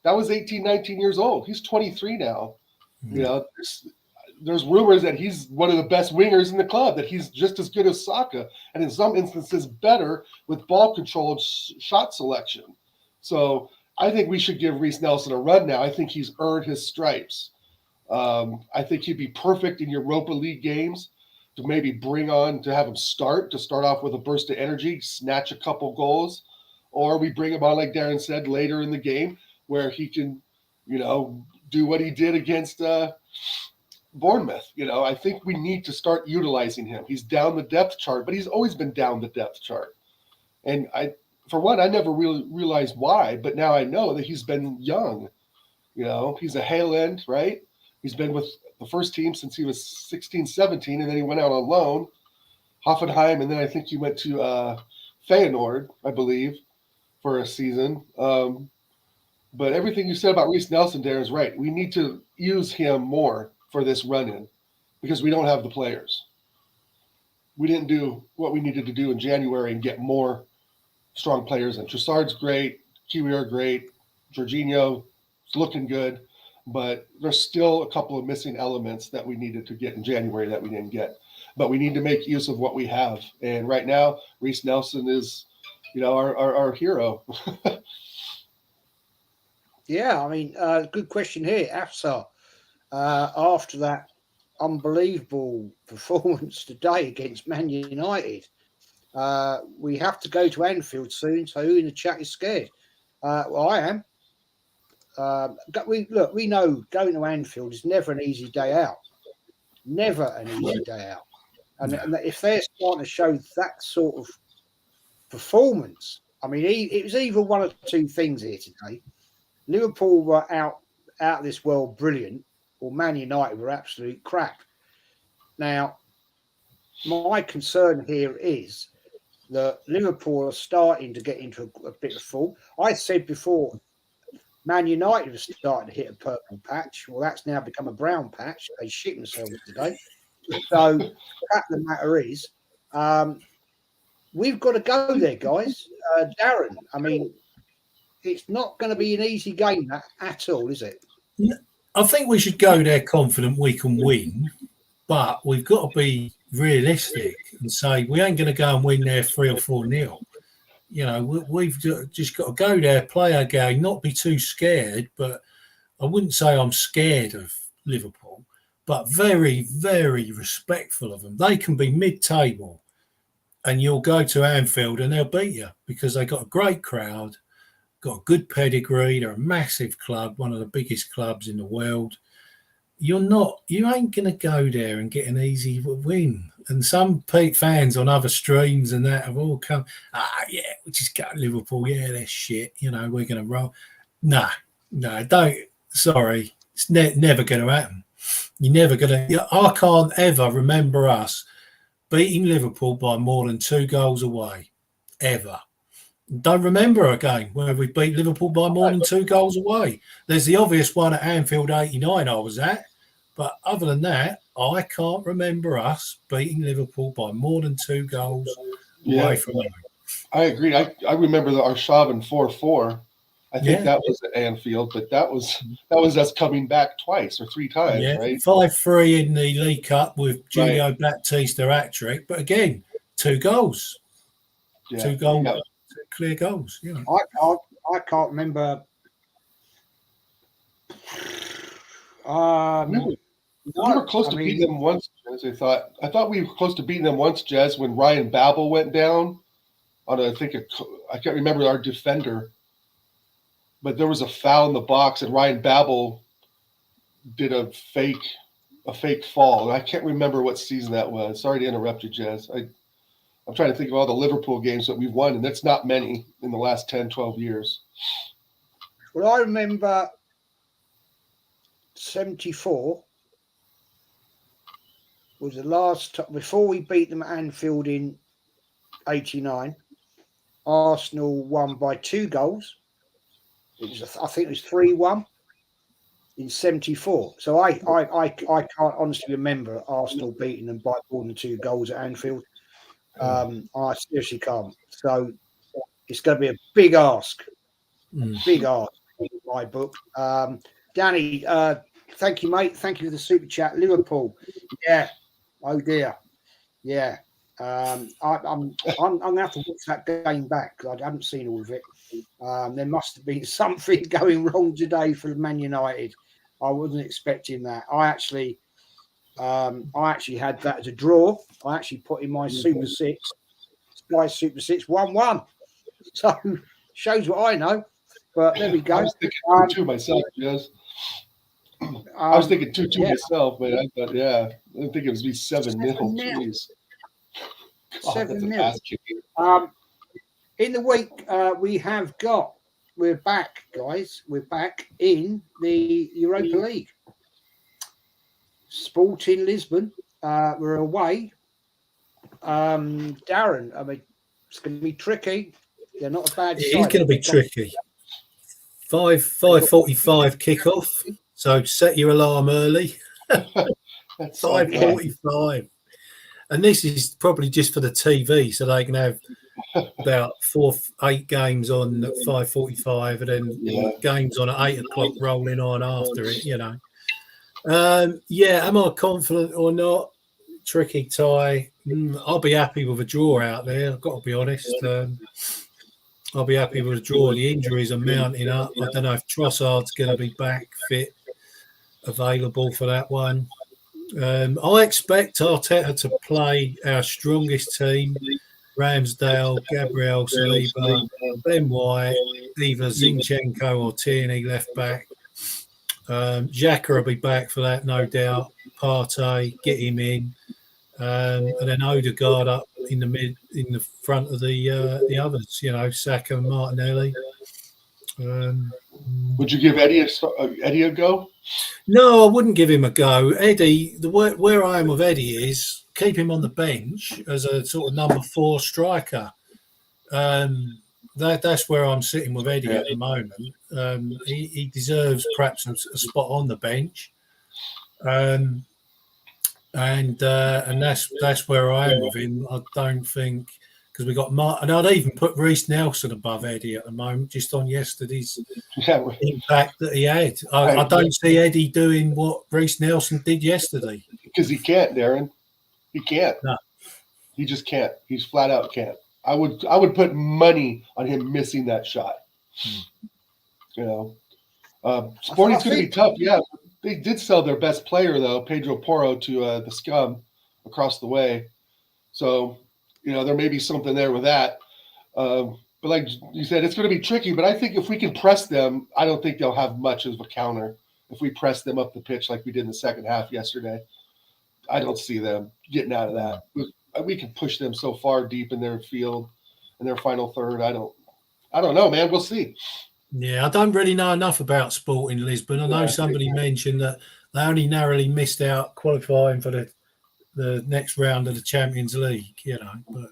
that was 18, 19 years old. He's 23 now. Mm-hmm. There's rumors that he's one of the best wingers in the club, that he's just as good as Saka, and in some instances better with ball control and shot selection. So I think we should give Reece Nelson a run now. I think he's earned his stripes. I think he'd be perfect in Europa League games to maybe to have him start off with a burst of energy, snatch a couple goals, or we bring him on, like Darren said, later in the game where he can, do what he did against Bournemouth. I think we need to start utilizing him. He's down the depth chart, but he's always been down the depth chart. And I never really realized why, but now I know that he's been young. He's a Hale end, right? He's been with the first team since he was 16, 17, and then he went out on loan, Hoffenheim, and then I think he went to Feyenoord, I believe, for a season. But everything you said about Reece Nelson, Darren, is right. We need to use him more for this run-in because we don't have the players. We didn't do what we needed to do in January and get more strong players. And Trossard's great, Kiwi are great, Jorginho is looking good. But there's still a couple of missing elements that we needed to get in January that we didn't get. But we need to make use of what we have. And right now, Reece Nelson is, our hero. Yeah, I mean, good question here, Afsar. After that unbelievable performance today against Man United. We have to go to Anfield soon, so who in the chat is scared? Well, I am. We know going to Anfield is never an easy day out. Never an easy day out. And if they're starting to show that sort of performance, I mean, it was either one of two things here today. Liverpool were out of this world brilliant, or Man United were absolute crap. Now, my concern here is that Liverpool are starting to get into a bit of form. I said before, Man United was starting to hit a purple patch. Well, that's now become a brown patch. They shit themselves today. So the fact of the matter is, we've got to go there, guys. Darren, I mean, it's not going to be an easy game at all, is it? I think we should go there confident we can win, but we've got to be realistic and say we ain't going to go and win there 3 or 4-0. You know, we've just got to go there, play our game, not be too scared. But I wouldn't say I'm scared of Liverpool, but very, very respectful of them. They can be mid-table and you'll go to Anfield and they'll beat you because they got a great crowd, got a good pedigree. They're a massive club, one of the biggest clubs in the world. You ain't going to go there and get an easy win. And some fans on other streams and that have all come, we just got Liverpool. Yeah, they're shit. You know, we're going to roll. No, don't. Sorry. It's never going to happen. You're never going to. I can't ever remember us beating Liverpool by more than 2 goals away. Ever. Don't remember a game where we beat Liverpool by more than 2 goals away. There's the obvious one at Anfield 89 I was at. But other than that, I can't remember us beating Liverpool by more than 2 goals away from home. I agree. I remember our Schaven 4-4. I think that was at Anfield, but that was us coming back twice or 3 times, right? 5-3 in the League Cup with Julio Baptista hat-trick. But again, 2 goals. Yeah. 2 goals, clear goals. You know. I can't remember. We were close to beating them once, Jez. I thought we were close to beating them once, Jez, when Ryan Babel went down on I can't remember our defender, but there was a foul in the box and Ryan Babel did a fake fall. And I can't remember what season that was. Sorry to interrupt you, Jez. I'm trying to think of all the Liverpool games that we've won, and that's not many in the last 10, 12 years. Well, I remember 74 was the last time before we beat them at Anfield in 89. Arsenal won by 2 goals. I think it was 3-1 in 74. So I can't honestly remember Arsenal beating them by more than 2 goals at Anfield. I seriously can't. So it's going to be a big ask. Big ask in my book. Danny, thank you, mate. Thank you for the super chat. Liverpool. Yeah. Oh dear. Yeah. I'm gonna have to watch that game back because I haven't seen all of it. There must have been something going wrong today for Man United. I wasn't expecting that. I actually had that as a draw. I actually put in my Super 6, Sky Super 6, 1-1. So shows what I know. But there we go. I was thinking 2 myself, yes. I was thinking 2-2 myself, but I thought, I didn't think it was 7-0. Jeez. 7-0. In the week, we're back, guys. We're back in the Europa League. Sporting Lisbon. We're away. Darren, I mean, it's going to be tricky. They're not a bad side. It is going to be tricky. 5:45 kickoff. So set your alarm early. 5:45. And this is probably just for the TV, so they can have about 8 games on at 5:45 and then games on at 8 o'clock rolling on after it, you know. Am I confident or not? Tricky tie. I'll be happy with a draw out there. I've got to be honest. I'll be happy with a draw. The injuries are mounting up. I don't know if Trossard's going to be back fit, available for that one. I expect Arteta to play our strongest team: Ramsdale, Gabriel Saliba, Ben White, either Zinchenko or Tierney left back. Xhaka will be back for that, no doubt. Partey, get him in, and then Odegaard up in the front of the others. You know, Saka and Martinelli. Would you give Eddie a go? No, I wouldn't give him a go. Eddie, where I am with Eddie is keep him on the bench as a sort of number 4 striker. That's where I'm sitting with Eddie at the moment. He deserves perhaps a spot on the bench, and that's where I am with him. I don't think because we got and I'd even put Reece Nelson above Eddie at the moment, just on yesterday's impact that he had. I don't see Eddie doing what Reece Nelson did yesterday because he can't, Darren. He can't. No. He just can't. He's flat out can't. I would put money on him missing that shot. You know, Sporting's going to be tough. Yeah, they did sell their best player though, Pedro Porro, to the Scum across the way. So you know there may be something there with that. But like you said, it's going to be tricky. But I think if we can press them, I don't think they'll have much of a counter. If we press them up the pitch like we did in the second half yesterday, I don't see them getting out of that. We can push them so far deep in their field, in their final third. I don't know, man. We'll see. Yeah, I don't really know enough about Sporting Lisbon. I know somebody mentioned that they only narrowly missed out qualifying for the next round of the Champions League. You know, but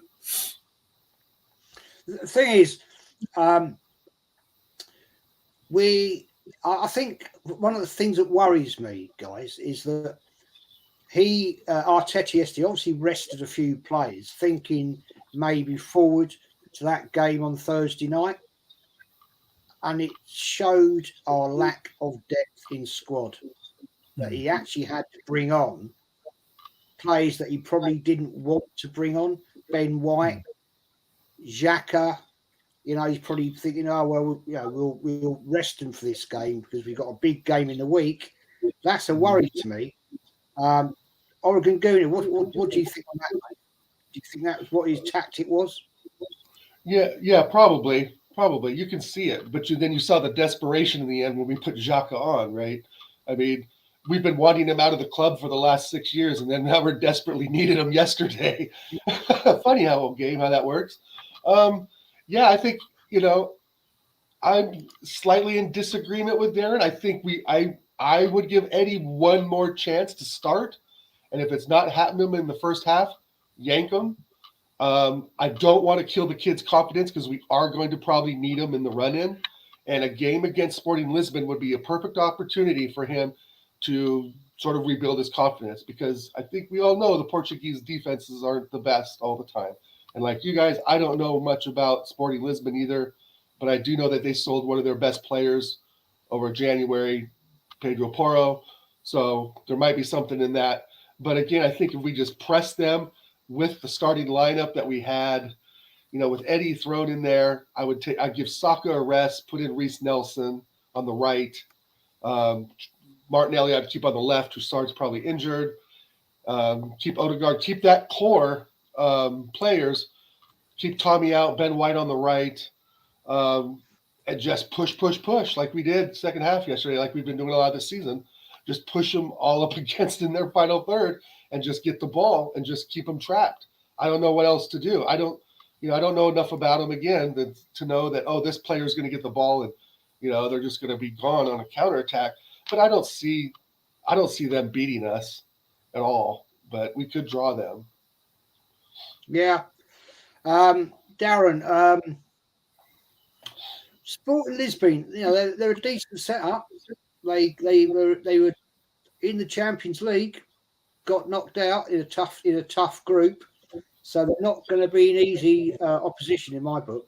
the thing is, I think one of the things that worries me, guys, is that Arteta yesterday obviously rested a few players, thinking maybe forward to that game on Thursday night, and it showed our lack of depth in squad. That he actually had to bring on players that he probably didn't want to bring on. Ben White, Xhaka, you know, he's probably thinking, oh well, you know, we'll rest him for this game because we've got a big game in the week. That's a worry to me. Oregon Gooner, what do you think on that, mate? Do you think that was what his tactic was? Yeah, probably. You can see it, but then you saw the desperation in the end when we put Xhaka on, right? I mean, we've been wanting him out of the club for the last 6 years, and then now we're desperately needed him yesterday. Funny how that works. Yeah, I think, you know, I'm slightly in disagreement with Darren. I think I would give Eddie one more chance to start. And if it's not happening in the first half, yank him. I don't want to kill the kid's confidence because we are going to probably need him in the run-in. And a game against Sporting Lisbon would be a perfect opportunity for him to sort of rebuild his confidence because I think we all know the Portuguese defenses aren't the best all the time. And like you guys, I don't know much about Sporting Lisbon either, but I do know that they sold one of their best players over January, Pedro Porro. So there might be something in that. But again, I think if we just press them with the starting lineup that we had, you know, with Eddie thrown in there, I'd give Saka a rest, put in Reece Nelson on the right. Martinelli I'd keep on the left, who starts probably injured. Keep Odegaard, keep that core players. Keep Tommy out, Ben White on the right. And just push like we did second half yesterday, like we've been doing a lot this season. Just push them all up against in their final third and just get the ball and just keep them trapped. I don't know what else to do. I don't know enough about them again to know that, this player is going to get the ball and, you know, they're just going to be gone on a counterattack. But I don't see them beating us at all, but we could draw them. Yeah. Darren, Sporting Lisbon, you know, they're a decent setup. They were in the Champions League, got knocked out in a tough group, so they're not going to be an easy opposition in my book.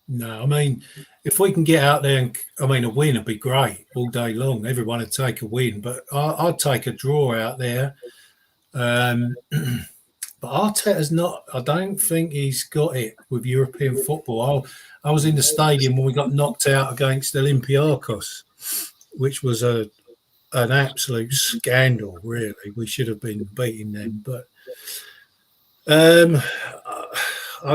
No, I mean, if we can get out there a win would be great all day long. Everyone would take a win, but I'd take a draw out there. But Arteta's not. I don't think he's got it with European football. I was in the stadium when we got knocked out against Olympiacos, which was a an absolute scandal, really. We should have been beating them, but I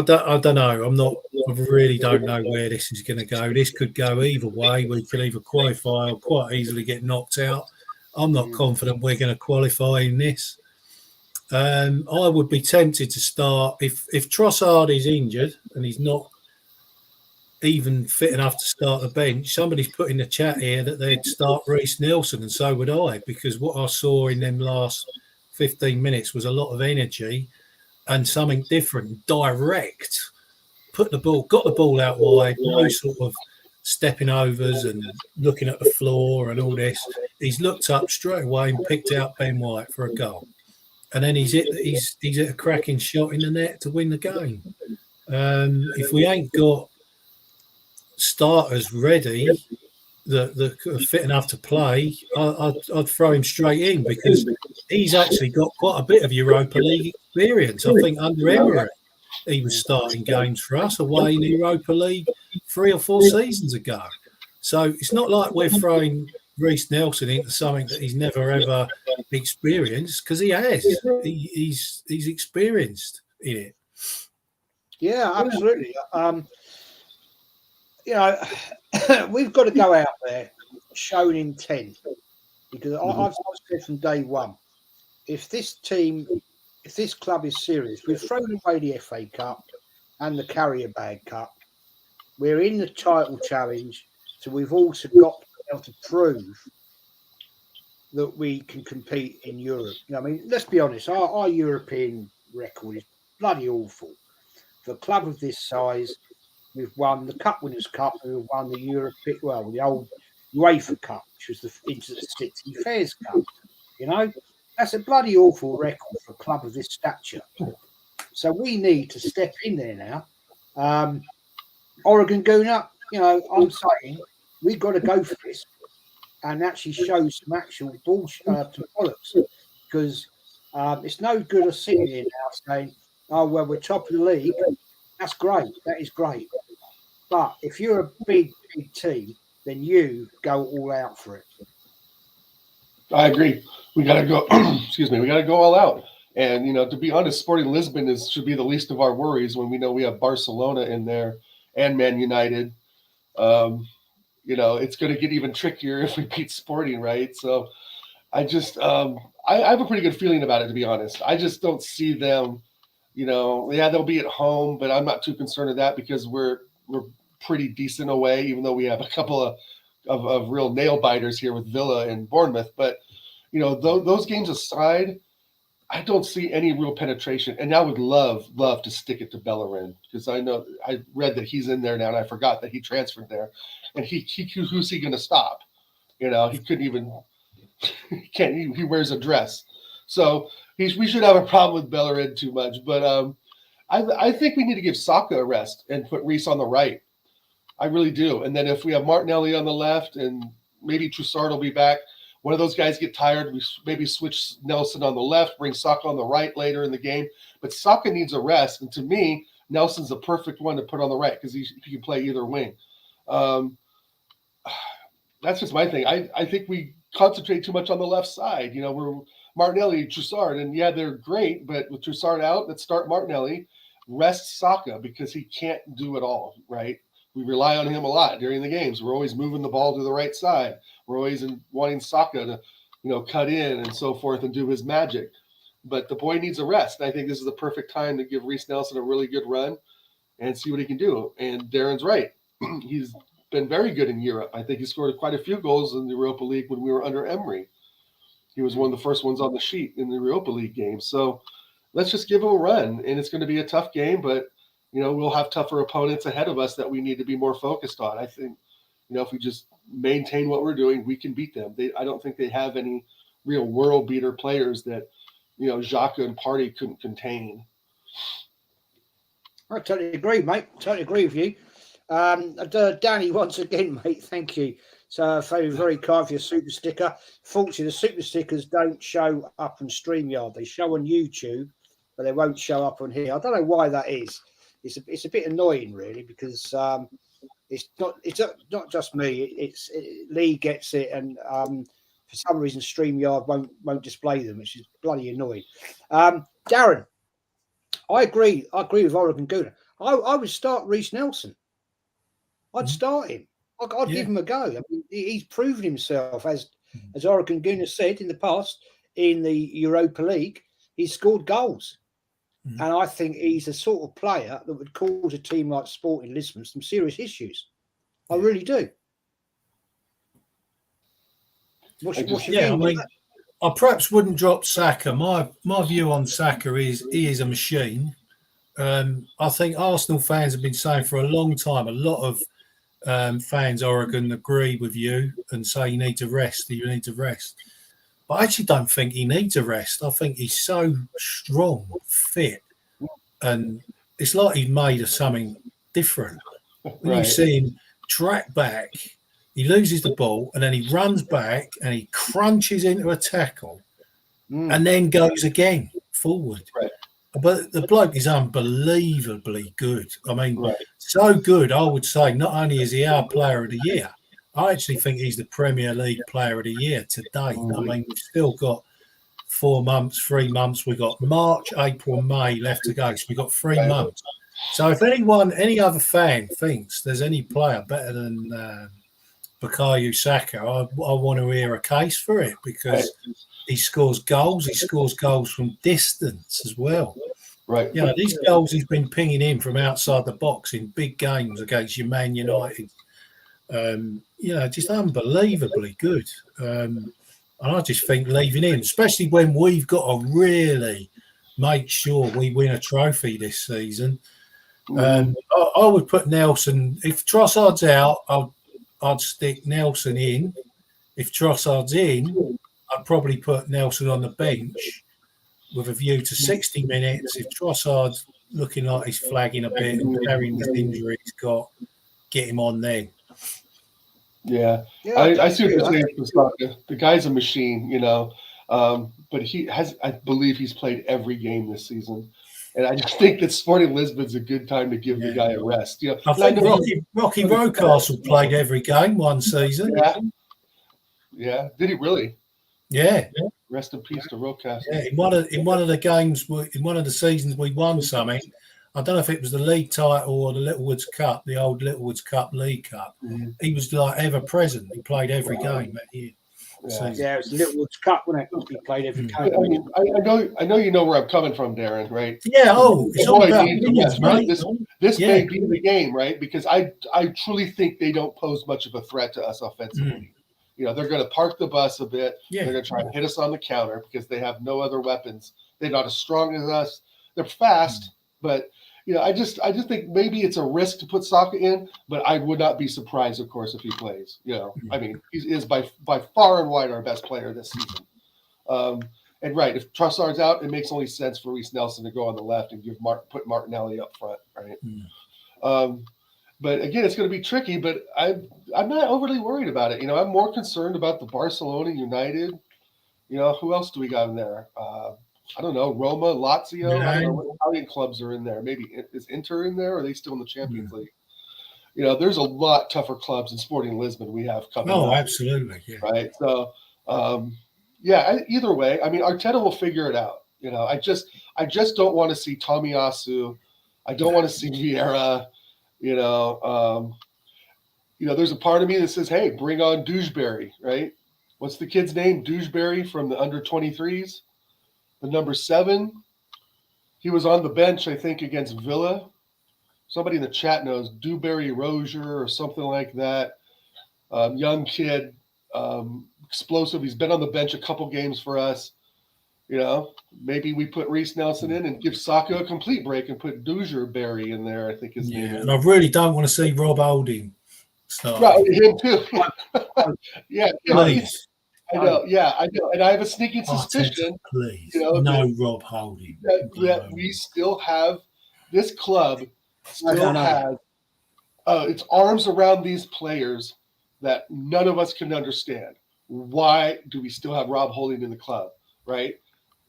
don't know. I really don't know where this is going to go. This could go either way. We could either qualify or quite easily get knocked out. I'm not confident we're going to qualify in this. I would be tempted to start if Trossard is injured and he's not even fit enough to start the bench. Somebody's put in the chat here that they'd start Reece Nelson, and so would I, because what I saw in them last 15 minutes was a lot of energy and something different, direct. Got the ball out wide, no sort of stepping overs and looking at the floor and all this. He's looked up straight away and picked out Ben White for a goal. And then he's hit a cracking shot in the net to win the game. If we ain't got starters ready that are fit enough to play, I'd throw him straight in, because he's actually got quite a bit of Europa League experience. I think under Emery, he was starting games for us away in the Europa League 3 or 4 seasons ago. So it's not like we're throwing Reece Nelson into something that he's never ever experienced, because he has. He's experienced in it. Yeah, absolutely. We've got to go out there showing intent, because I've said from day one, if this club is serious, we've thrown away the FA Cup and the Carrier Bag Cup. We're in the title challenge, so we've also got to be able to prove that we can compete in Europe. I mean, let's be honest, our European record is bloody awful. For a club of this size, we've won the Cup Winners' Cup, and we've won the old UEFA Cup, which was the City Fairs Cup. That's a bloody awful record for a club of this stature. So we need to step in there now. Oregon Gooner, I'm saying we've got to go for this and actually show some actual bullshit to bollocks, because it's no good us sitting here now saying, oh, well, we're top of the league. That's great. That is great. But if you're a big, big team, then you go all out for it. I agree. We got to go. Excuse me. We got to go all out. And to be honest, Sporting Lisbon should be the least of our worries when we know we have Barcelona in there and Man United. It's going to get even trickier if we beat Sporting, right? So I just I have a pretty good feeling about it, to be honest. I just don't see them. They'll be at home, but I'm not too concerned with that, because we're pretty decent away, even though we have a couple of real nail biters here with Villa and Bournemouth. But those games aside, I don't see any real penetration. And I would love to stick it to Bellerin, because I know I read that he's in there now, and I forgot that he transferred there. And who's he going to stop? He couldn't even. He wears a dress, so we should have a problem with Bellerin too much. But I think we need to give Saka a rest and put Reece on the right. I really do. And then if we have Martinelli on the left and maybe Trossard will be back, one of those guys get tired, we maybe switch Nelson on the left, bring Saka on the right later in the game. But Saka needs a rest. And to me, Nelson's the perfect one to put on the right, because he can play either wing. That's just my thing. I think we concentrate too much on the left side. We're Martinelli, Trossard, and yeah, they're great, but with Trossard out, let's start Martinelli, rest Saka, because he can't do it all, right? We rely on him a lot during the games. We're always moving the ball to the right side. We're always wanting Saka to, cut in and so forth and do his magic. But the boy needs a rest. And I think this is the perfect time to give Reece Nelson a really good run and see what he can do. And Darren's right. He's been very good in Europe. I think he scored quite a few goals in the Europa League when we were under Emery. He was one of the first ones on the sheet in the Europa League game. So let's just give him a run. And it's going to be a tough game, but we'll have tougher opponents ahead of us that we need to be more focused on. I think, if we just maintain what we're doing, we can beat them. I don't think they have any real world beater players that, Xhaka and Partey couldn't contain. I totally agree, mate. Totally agree with you. Danny, once again, mate, thank you. So very kind for your super sticker. Fortunately, the super stickers don't show up on StreamYard. They show on YouTube, but they won't show up on here. I don't know why that is. It's a bit annoying, really, because it's not just me. Lee gets it, and for some reason StreamYard won't display them, which is bloody annoying. Darren, I agree with Oregon Gunner. I would start Reece Nelson. I'd start him. I'd give him a go. I mean, he's proven himself, as Oregon Gunner said in the past, in the Europa League. He's scored goals. And I think he's the sort of player that would cause a team like Sporting Lisbon some serious issues. I really do. What's your view? I mean, I perhaps wouldn't drop Saka. My view on Saka is he is a machine. I think Arsenal fans have been saying for a long time, a lot of fans, Oregon, agree with you and say you need to rest. But I actually don't think he needs a rest. I think he's so strong, fit, and it's like he's made of something different. When you see him track back, he loses the ball and then he runs back and he crunches into a tackle and then goes again forward. Right. But the bloke is unbelievably good. I mean, so good, I would say not only is he our player of the year, I actually think he's the Premier League player of the year today. I mean, we've still got 3 months. We've got March, April, May left to go. So we've got 3 months. So if any other fan thinks there's any player better than Bukayo Saka, I want to hear a case for it because he scores goals. He scores goals from distance as well. Right. You know, these goals he's been pinging in from outside the box in big games against your Man United. Just unbelievably good. And I just think leaving him, especially when we've got to really make sure we win a trophy this season. I would put Nelson. If Trossard's out, I'd stick Nelson in. If Trossard's in, I'd probably put Nelson on the bench with a view to 60 minutes. If Trossard's looking like he's flagging a bit and carrying the injury he's got, get him on then. Yeah, I see what you're saying for Saka. The guy's a machine, but I believe he's played every game this season. And I just think that Sporting Lisbon's a good time to give the guy a rest. I think Rocky Rocastle played every game one season. Yeah. Did he really? Yeah. Rest in peace to Rocastle. Yeah, in one of the games, in one of the seasons we won something. I don't know if it was the league title or the Littlewoods Cup, the old Littlewoods Cup League Cup. He was like ever present. He played every game that year. Yeah, it was the Littlewoods Cup, wasn't it? He played every game. I know you know where I'm coming from, Darren, right? Yeah. It's all about opinions, mate. This may be the game, right? Because I truly think they don't pose much of a threat to us offensively. They're going to park the bus a bit. They're going to try and hit us on the counter because they have no other weapons. They're not as strong as us. They're fast, but I just think maybe it's a risk to put Saka in, but I would not be surprised, of course, if he plays. I mean, he is by far and wide our best player this season. And if Trossard's out, it makes only sense for Reece Nelson to go on the left and put Martinelli up front, right? But again, it's going to be tricky. But I'm not overly worried about it. I'm more concerned about the Barcelona, United. Who else do we got in there? I don't know, Roma, Lazio. I don't know what Italian clubs are in there. Maybe is Inter in there? Or are they still in the Champions League? There's a lot tougher clubs in Sporting Lisbon we have coming. Oh, absolutely, yeah. Right. So, either way, I mean, Arteta will figure it out. I just don't want to see Tomiyasu. I don't want to see Vieira. There's a part of me that says, "Hey, bring on Dewsbury." Right? What's the kid's name? Dewsbury from the under-23s. The number 7, he was on the bench, I think, against Villa. Somebody in the chat knows Dewberry Rozier or something like that. Young kid, explosive. He's been on the bench a couple games for us. Maybe we put Reece Nelson in and give Saka a complete break and put Dewsbury in there, I think his name is. And I really don't want to see Rob Holding start. Right, him too. Please. I know, I know, and I have a sneaking suspicion. Please, no Rob Holding. That we still have this club still has its arms around these players that none of us can understand. Why do we still have Rob Holding in the club? Right?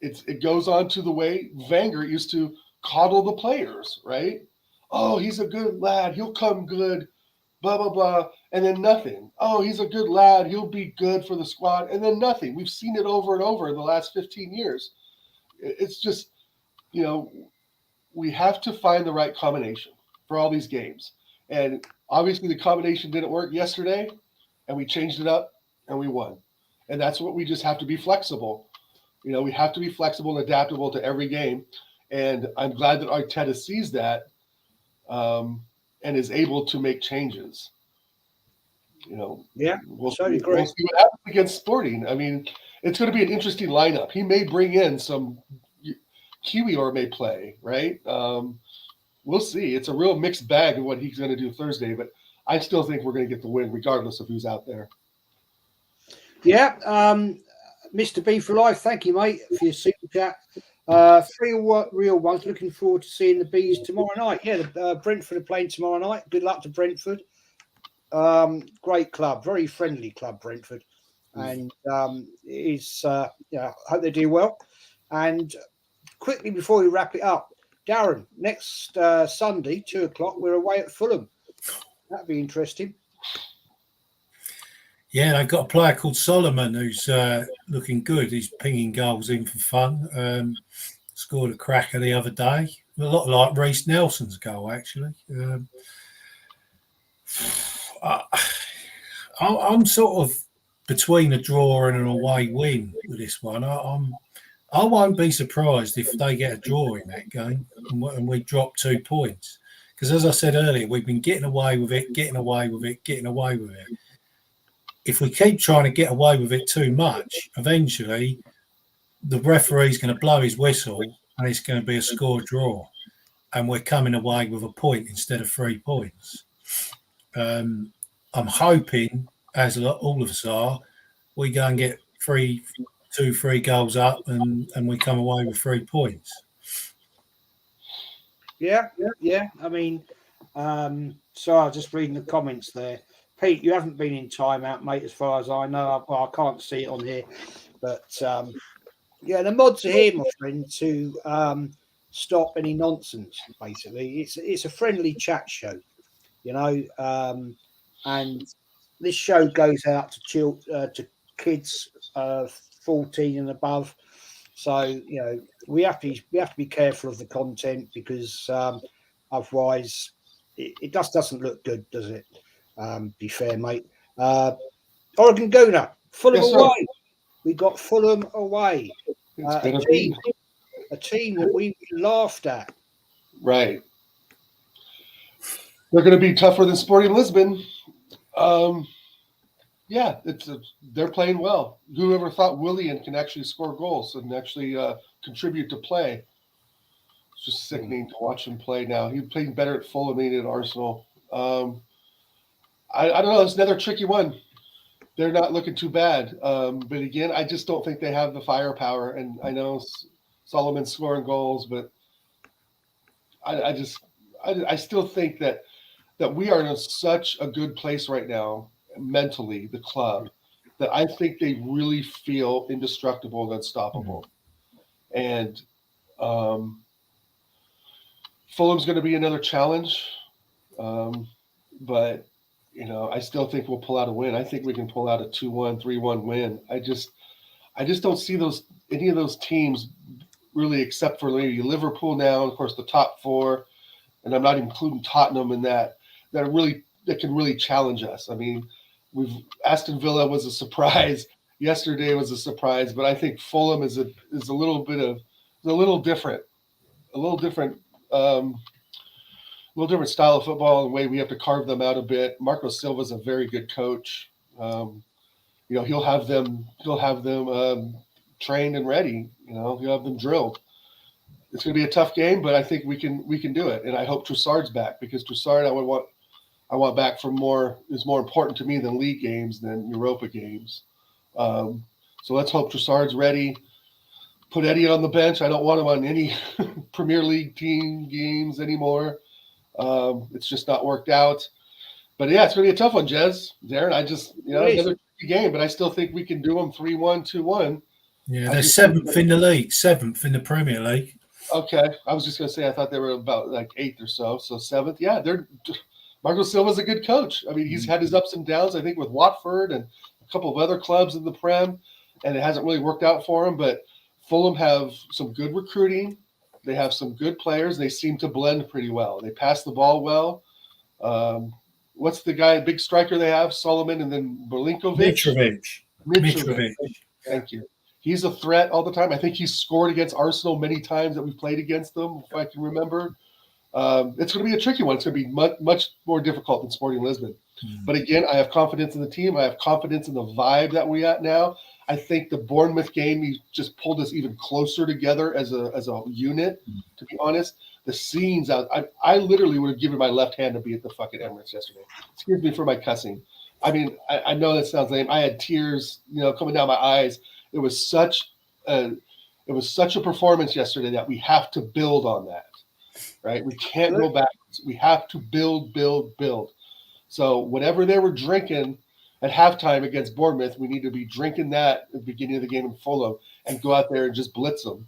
It goes on to the way Wenger used to coddle the players. Right? Oh, he's a good lad. He'll come good. Blah blah blah. and then nothing. Oh, he's a good lad. He'll be good for the squad, and then nothing. We've seen it over and over in the last 15 years. It's just, we have to find the right combination for all these games. And obviously the combination didn't work yesterday, and we changed it up and we won. And that's what we just have to be flexible. We have to be flexible and adaptable to every game. And I'm glad that Arteta sees that and is able to make changes. Yeah, we'll see totally agree. what happens against Sporting. I mean, it's going to be an interesting lineup. He may bring in some Kiwi or may play, right? We'll see. It's a real mixed bag of what he's going to do Thursday, but I still think we're going to get the win regardless of who's out there. Yeah, Mr. B for Life, thank you, mate, for your super chat. 3 real ones. Looking forward to seeing the Bees tomorrow night. Yeah, Brentford are playing tomorrow night. Good luck to Brentford. Great club, very friendly club, Brentford, and hope they do well. And quickly before we wrap it up, Darren, next Sunday, 2:00, we're away at Fulham. That'd be interesting. Yeah, they've got a player called Solomon who's looking good. He's pinging goals in for fun. Scored a cracker the other day. A lot like Reece Nelson's goal, actually. I'm sort of between a draw and an away win with this one. I won't be surprised if they get a draw in that game and we drop 2 points. Because as I said earlier, we've been getting away with it. If we keep trying to get away with it too much, eventually the referee's going to blow his whistle and it's going to be a score draw. And we're coming away with a point instead of 3 points. I'm hoping, as all of us are, we go and get 2-3 goals up and we come away with 3 points. Yeah. I mean, so I was just reading the comments there. Pete, you haven't been in timeout, mate, as far as I know. I can't see it on here. But, the mods are here, my friend, to stop any nonsense, basically. It's a friendly chat show, and this show goes out to kids 14 and above. So, we have to be careful of the content because otherwise it just doesn't look good, does it? Be fair, mate. Oregon Gooner, Fulham away. We got Fulham away. A team that we laughed at. Right. They're going to be tougher than Sporting Lisbon. They're playing well. Whoever thought Willian can actually score goals and actually contribute to play? It's just sickening to watch him play now. He's playing better at Fulham than at Arsenal. I don't know. It's another tricky one. They're not looking too bad. But again, I just don't think they have the firepower. And I know Solomon's scoring goals, but I still think that we are in such a good place right now, mentally, the club, that I think they really feel indestructible and unstoppable. And Fulham's going to be another challenge. But, I still think we'll pull out a win. I think we can pull out a 2-1, 3-1 win. I just don't see any of those teams really, except for maybe Liverpool now, of course, the top 4, and I'm not including Tottenham in that can really challenge us. I mean, Aston Villa was a surprise. Yesterday was a surprise, but I think Fulham is a little different style of football and the way we have to carve them out a bit. Marco Silva's a very good coach. He'll have them trained and ready. He'll have them drilled. It's going to be a tough game, but I think we can do it. And I hope Trossard's back, because Trossard I want back is more important to me than league games, than Europa games. So let's hope Trossard's ready. Put Eddie on the bench. I don't want him on any Premier League team games anymore. It's just not worked out. But yeah, it's going to be a tough one, Jez. Darren, another game, but I still think we can do them 3-1, 2-1. Yeah, they're 7th in the league, 7th in the Premier League. Okay. I was just going to say, I thought they were about like 8th or so. So 7th. Yeah, Marco Silva's a good coach. I mean, he's had his ups and downs, I think, with Watford and a couple of other clubs in the Prem, and it hasn't really worked out for him. But Fulham have some good recruiting. They have some good players. They seem to blend pretty well. They pass the ball well. What's the guy, big striker they have? Solomon and then Mitrovic. Thank you. He's a threat all the time. I think he's scored against Arsenal many times that we've played against them, if I can remember. It's going to be a tricky one. It's going to be much more difficult than Sporting Lisbon. But again, I have confidence in the team. I have confidence in the vibe that we're at now. I think the Bournemouth game, he just pulled us even closer together as a unit, to be honest. The scenes, I literally would have given my left hand to be at the fucking Emirates yesterday. Excuse me for my cussing. I mean, I know that sounds lame. I had tears, coming down my eyes. It was such a performance yesterday that we have to build on that, right? We can't go backwards. We have to build. So whatever they were drinking at halftime against Bournemouth, we need to be drinking that at the beginning of the game in Fulham and go out there and just blitz them.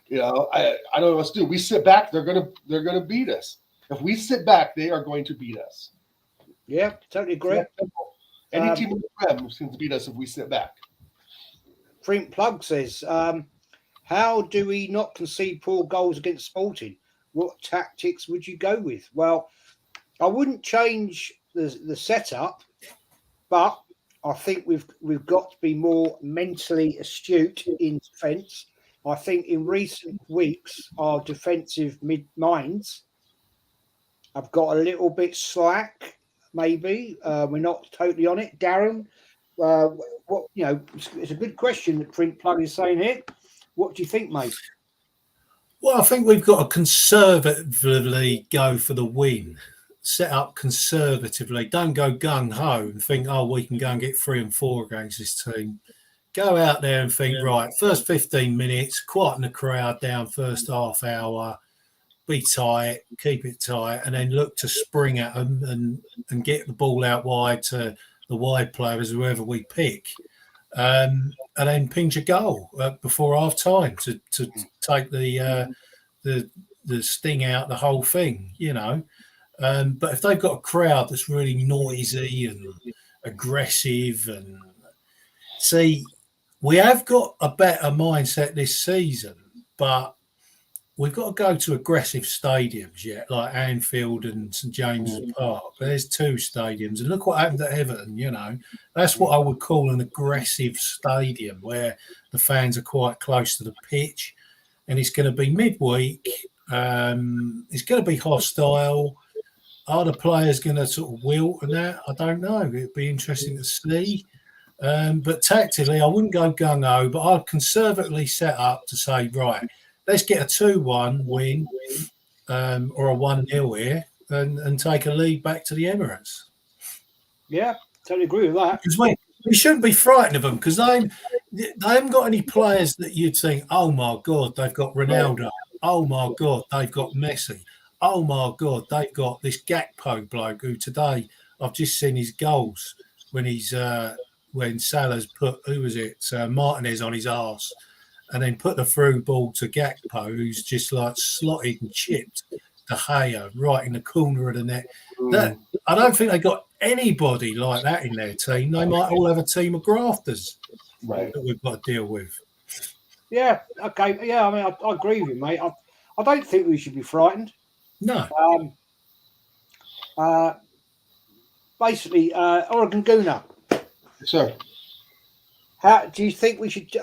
I don't know what to do. We sit back, they're gonna beat us. If we sit back, they are going to beat us. Yeah, totally agree. Any team in the Prem can beat us if we sit back. Print Plug says, how do we not concede poor goals against Sporting? What tactics would you go with? Well, I wouldn't change the setup, but I think we've got to be more mentally astute in defence. I think in recent weeks, our defensive minds have got a little bit slack, maybe. We're not totally on it. Darren, it's a good question that Print Plug is saying here. What do you think, mate? Well, I think we've got to conservatively go for the win. Set up conservatively. Don't go gung-ho and think, we can go and get 3 and 4 against this team. Go out there and think, right, first 15 minutes, quieten the crowd down first half hour, be tight, keep it tight, and then look to spring at them and get the ball out wide to the wide players, whoever we pick, and then pinch a goal before half time to take the sting out the whole thing, But if they've got a crowd that's really noisy and aggressive, and see, we have got a better mindset this season, but we've got to go to aggressive stadiums yet, like Anfield and St James's Park. There's 2 stadiums, and look what happened at Everton. That's what I would call an aggressive stadium, where the fans are quite close to the pitch, and it's going to be midweek. It's going to be hostile. Are the players going to sort of wilt and that? I don't know. It'd be interesting to see. But tactically, I wouldn't go gung-ho, but I'd conservatively set up to say, right, let's get a 2-1 win or a 1-0 here and take a lead back to the Emirates. Yeah, totally agree with that. Because we shouldn't be frightened of them, because they haven't got any players that you'd think, oh, my God, they've got Ronaldo. Oh, my God, they've got Messi. Oh, my God, they've got this Gakpo bloke who today I've just seen his goals when Salah's put, Martinez on his arse, and then put the through ball to Gakpo, who's just like slotted and chipped De Gea right in the corner of the net. I don't think they got anybody like that in their team. They might all have a team of grafters that we've got to deal with. Yeah, okay. Yeah, I mean, I agree with you, mate. I don't think we should be frightened. No. Basically, Oregon Gooner. Sure. How do you think we should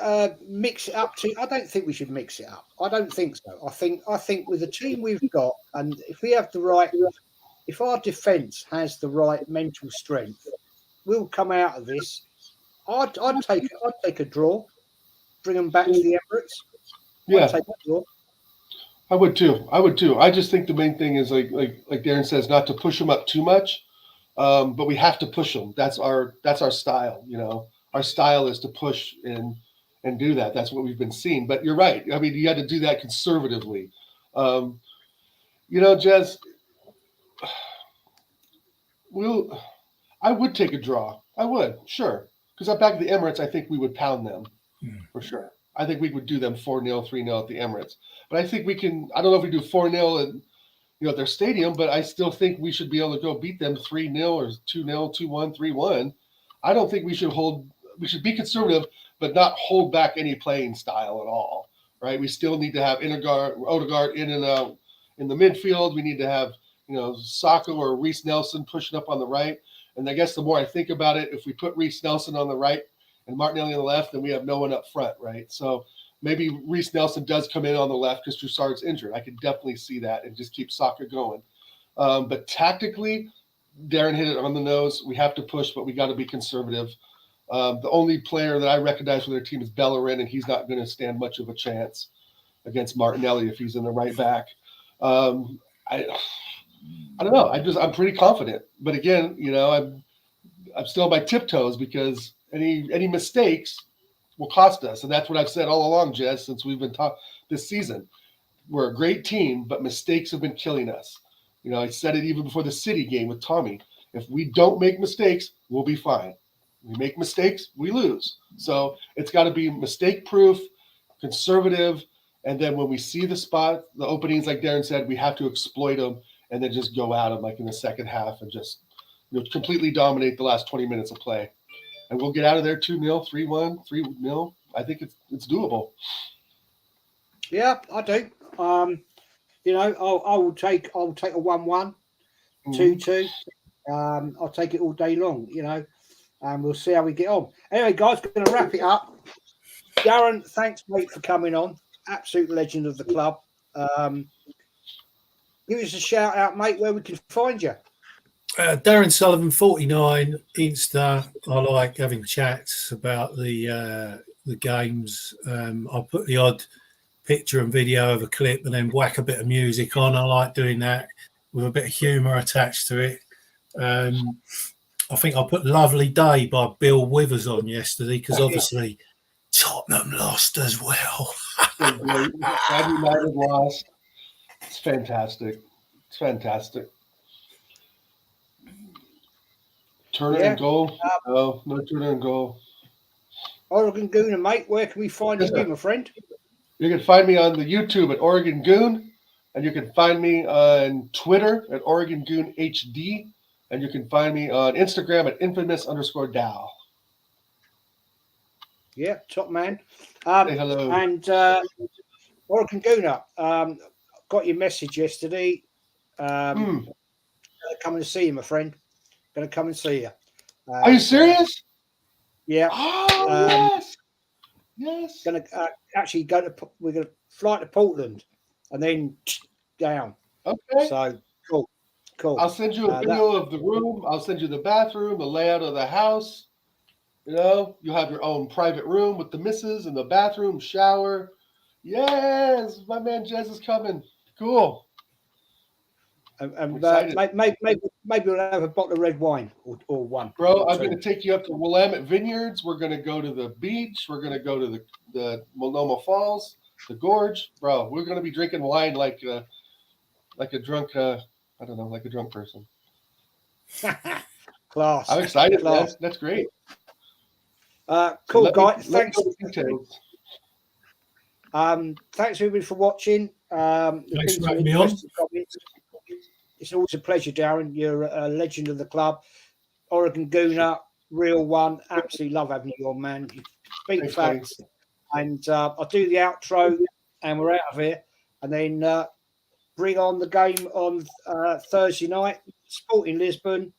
mix it up? I don't think we should mix it up. I don't think so. I think with the team we've got, and if we have if our defence has the right mental strength, we'll come out of this. I'd take a draw, bring them back to the Emirates. Yeah, I'd take a draw. I would too. I just think the main thing is like Darren says, not to push them up too much, but we have to push them. That's our style. Our style is to push and do that. That's what we've been seeing. But you're right. I mean, you had to do that conservatively. Jez, I would take a draw. I would, sure. Because back at the Emirates, I think we would pound them for sure. I think we would do them 4-0, 3-0 at the Emirates. But I think we can. I don't know if we do 4-0 at their stadium, but I still think we should be able to go beat them 3-0 or 2-0, 2-1, 3-1. I don't think we should be conservative, but not hold back any playing style at all, right? We still need to have Odegaard in and out in the midfield. We need to have, Saka or Reece Nelson pushing up on the right. And I guess the more I think about it, if we put Reece Nelson on the right and Martinelli on the left, then we have no one up front, right? So maybe Reece Nelson does come in on the left because Trossard's injured. I could definitely see that and just keep Saka going. But tactically, Darren hit it on the nose. We have to push, but we got to be conservative. The only player that I recognize for their team is Bellerin, and he's not going to stand much of a chance against Martinelli if he's in the right back. I don't know. I'm pretty confident, but again, I'm still on my tiptoes because any mistakes will cost us, and that's what I've said all along, Jez, since we've been talking this season. We're a great team, but mistakes have been killing us. I said it even before the City game with Tommy. If we don't make mistakes, we'll be fine. We make mistakes, we lose. So it's got to be mistake-proof, conservative, and then when we see the openings, like Darren said, we have to exploit them and then just go at them like in the second half and just completely dominate the last 20 minutes of play. And we'll get out of there 2-0, 3-1, 3-0. I think it's doable. Yeah, I do. I will take a 1-1, 2-2. I'll take it all day long, and we'll see how we get on. Anyway, guys, going to wrap it up. Darren, thanks, mate, for coming on. Absolute legend of the club. Give us a shout out, mate, where we can find you. Darren Sullivan 49 Insta. I like having chats about the games. I'll put the odd picture and video of a clip and then whack a bit of music on. I like doing that with a bit of humour attached to it. I think I put Lovely Day by Bill Withers on yesterday because obviously Tottenham lost as well. United lost. It's fantastic. It's fantastic. Turner and goal. No Turner and goal. Oregon Gooner, mate, where can we find you, my friend? You can find me on the YouTube at Oregon Goon, and you can find me on Twitter at Oregon Goon HD, and you can find me on Instagram at infamous_Dow. Yeah, top man. Say hello. And Oregon Gooner, got your message yesterday. Gonna come and see you, my friend. Gonna come and see you. Are you serious? Yeah. Oh, yes. Gonna actually we're gonna fly to Portland and then down. Okay. So cool. I'll send you a video of the room. I'll send you the bathroom, the layout of the house. You'll have your own private room with the missus and the bathroom, shower. Yes, my man Jez is coming. Cool. And maybe we'll have a bottle of red wine or one. Bro, I'm going to take you up to Willamette Vineyards. We're going to go to the beach. We're going to go to the Multnomah Falls, the gorge. Bro, we're going to be drinking wine like a drunk, like a drunk person. Class. I'm excited. Class. That's great. Cool, guys. Thanks. Thanks everybody for watching. Thanks for having me on. It's always a pleasure, Darren. You're a legend of the club. Oregon Gooner, real one. Absolutely love having you on, man. You speak facts. And I'll do the outro and we're out of here. And then bring on the game on Thursday night, Sporting Lisbon.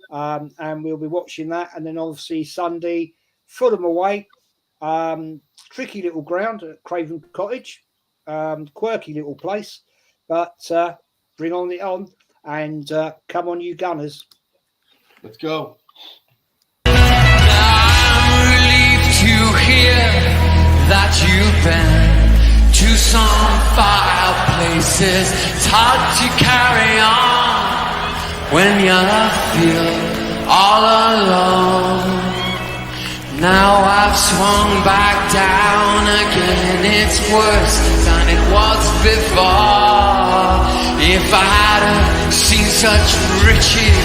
And we'll be watching that. And then obviously Sunday, Fulham away. Tricky little ground at Craven Cottage. Quirky little place. But bring on it on. And come on, you Gunners. Let's go. I'm relieved to hear that you've been to some fireplaces. It's hard to carry on when you feel all alone. Now I've swung back down again. It's worse than it was before. If I hadn't seen such riches